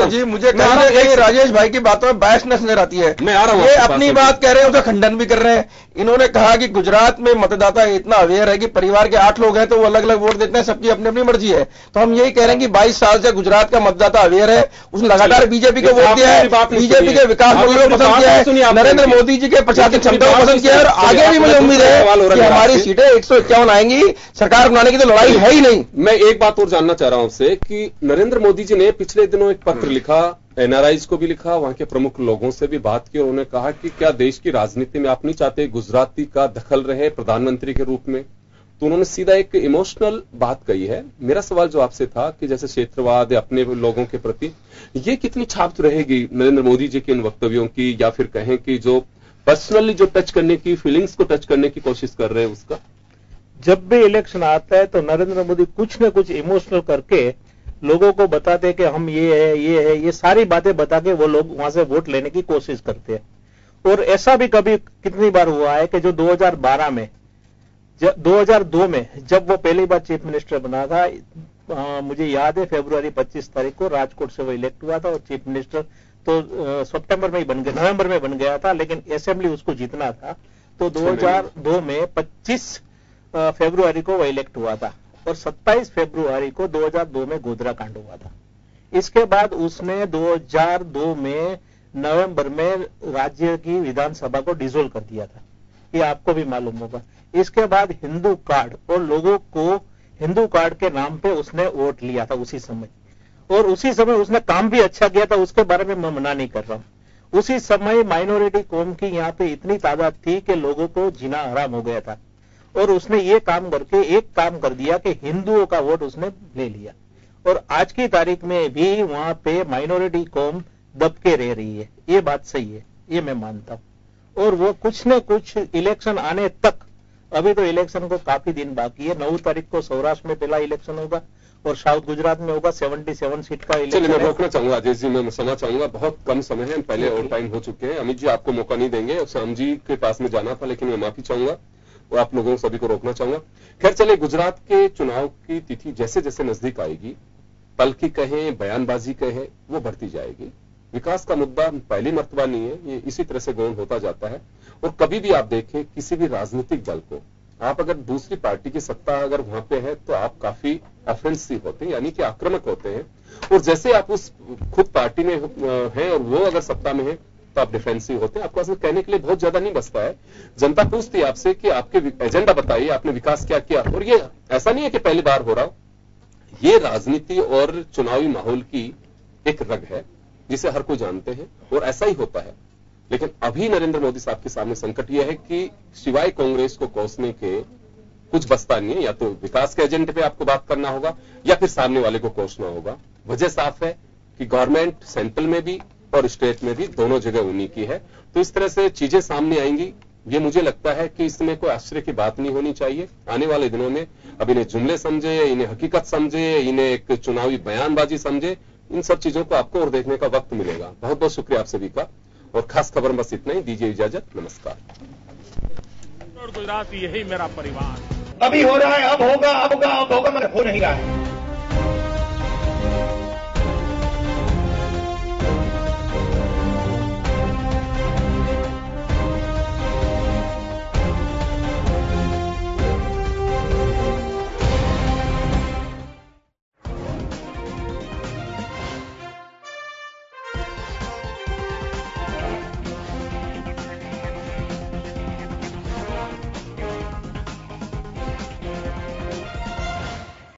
जी मुझे कहीं राजेश भाई की बातों में बायसनेस नजर आती है। मैं आ रहा हूं, ये अपनी बात कह रहे हैं, उसका खंडन भी कर रहे हैं। इन्होंने कहा कि गुजरात में मतदाता इतना अवेयर है कि परिवार के 8 लोग हैं तो वो अलग अलग वोट देते हैं, सबकी अपनी अपनी मर्जी है। तो हम यही कह रहे हैं कि 22 साल से गुजरात का मतदाता अवेयर है, उसने लगातार बीजेपी को वोट दिया है, बीजेपी के विकास को पसंद किया है, नरेंद्र मोदी जी के प्रशासनिक क्षमता को पसंद किया है, और आगे भी मुझे उम्मीद है कि हमारी सीटें 151 आएंगी। सरकार बनाने की तो लड़ाई है ही नहीं। मैं एक बात और जानना चाह रहा हूं आपसे कि नरेंद्र मोदी जी ने पिछले दिनों एक पत्र लिखा, एनआरआईज को भी लिखा, वहां के प्रमुख लोगों से भी बात की, और उन्होंने कहा कि क्या देश की राजनीति में आप नहीं चाहते गुजराती का दखल रहे प्रधानमंत्री के रूप में? तो उन्होंने सीधा एक इमोशनल बात कही है। मेरा सवाल जो आपसे था कि जैसे क्षेत्रवाद या अपने लोगों के प्रति ये कितनी छाप रहेगी नरेंद्र मोदी जी के इन वक्तव्यों की, या फिर कहें कि जो पर्सनली जो टच करने की, फीलिंग्स को टच करने की कोशिश कर रहे हैं उसका? जब भी इलेक्शन आता है तो नरेंद्र मोदी कुछ न कुछ इमोशनल करके लोगों को बताते हैं कि हम ये सारी बातें बता के वो लोग वहां से वोट लेने की कोशिश करते हैं। और ऐसा भी कभी कितनी बार हुआ है कि जो 2012 में 2002 में जब वो पहली बार चीफ मिनिस्टर बना था, मुझे याद है फरवरी 25 तारीख को राजकोट से वो इलेक्ट हुआ था और चीफ मिनिस्टर तो सितंबर में ही बन गया, नवंबर में बन गया था, लेकिन असेंबली उसको जीतना था। तो 2002 में 25 फरवरी को वो इलेक्ट हुआ था और 27 फरवरी को 2002 में गोधरा कांड हुआ था। इसके बाद उसने 2002 में नवंबर में राज्य की विधानसभा को डिसोल्व कर दिया था, ये आपको भी मालूम होगा। इसके बाद हिंदू कार्ड और लोगों को हिंदू कार्ड के नाम पे उसने वोट लिया था उसी समय, और उसी समय उसने काम भी अच्छा किया था, उसके बारे में मैं मना नहीं कर रहा हूं। उसी समय माइनॉरिटी कौम की यहाँ पे इतनी तादाद थी कि लोगों को जीना हराम हो गया था, और उसने ये काम करके एक काम कर दिया कि हिंदुओं का वोट उसने ले लिया। और आज की तारीख में भी वहां पे माइनॉरिटी कौम दबके रह रही है, ये बात सही है, ये मैं मानता हूं। और वो कुछ न कुछ इलेक्शन आने तक, अभी तो इलेक्शन को काफी दिन बाकी है, 9 तारीख को सौराष्ट्र में पहला इलेक्शन होगा और साउथ गुजरात में होगा 77 सीट का इलेक्शन। चलिए, मैं रोकना चाहूंगा अजय जी, मैं समझ चाहूंगा, बहुत कम समय है, पहले और टाइम हो चुके हैं। अमित जी आपको मौका नहीं देंगे, श्याम जी के पास में जाना था, लेकिन मैं माफी चाहूंगा और आप लोगों सभी को रोकना चाहूंगा। खैर चले, गुजरात के चुनाव की तिथि जैसे जैसे नजदीक आएगी, पलकी कहें, बयानबाजी कहें, वो बढ़ती जाएगी। विकास का मुद्दा पहली मर्तबा नहीं है, ये इसी तरह से गौण होता जाता है। और कभी भी आप देखें किसी भी राजनीतिक दल को, आप अगर दूसरी पार्टी की सत्ता अगर वहां पे है तो आप काफी ऑफेंसिव होते हैं, यानी कि आक्रामक होते हैं। और जैसे आप उस खुद पार्टी में हैं और वो अगर सत्ता में है तो आप डिफेंसिव होते हैं। आपको ऐसा कहने के लिए बहुत ज्यादा नहीं बचता है। जनता पूछती है आपसे कि आपके एजेंडा बताइए, आपने विकास क्या किया। और ये ऐसा नहीं है कि पहली बार हो रहा हो, ये राजनीति और चुनावी माहौल की एक रग है जिसे हर कोई जानते हैं और ऐसा ही होता है। लेकिन अभी नरेंद्र मोदी साहब के सामने संकट यह है कि सिवाय कांग्रेस को कोसने के कुछ बचता नहीं है। या तो विकास के एजेंडे पे आपको बात करना होगा या फिर सामने वाले को कोसना होगा। वजह साफ है कि गवर्नमेंट सेंट्रल में भी और स्टेट में भी दोनों जगह उन्हीं की है। तो इस तरह से चीजें सामने आएंगी। ये मुझे लगता है कि इसमें कोई आश्चर्य की बात नहीं होनी चाहिए। आने वाले दिनों में अब इन्हें जुमले समझे, इन्हें हकीकत समझे, इन्हें एक चुनावी बयानबाजी समझे, इन सब चीजों को आपको और देखने का वक्त मिलेगा। बहुत बहुत शुक्रिया आप सभी का। और खास खबर में बस इतना ही, दीजिए इजाजत, नमस्कार। गुजरात यही मेरा परिवार। अभी हो रहा है, अब होगा, अब होगा, अब होगा, मगर हो नहीं रहा है।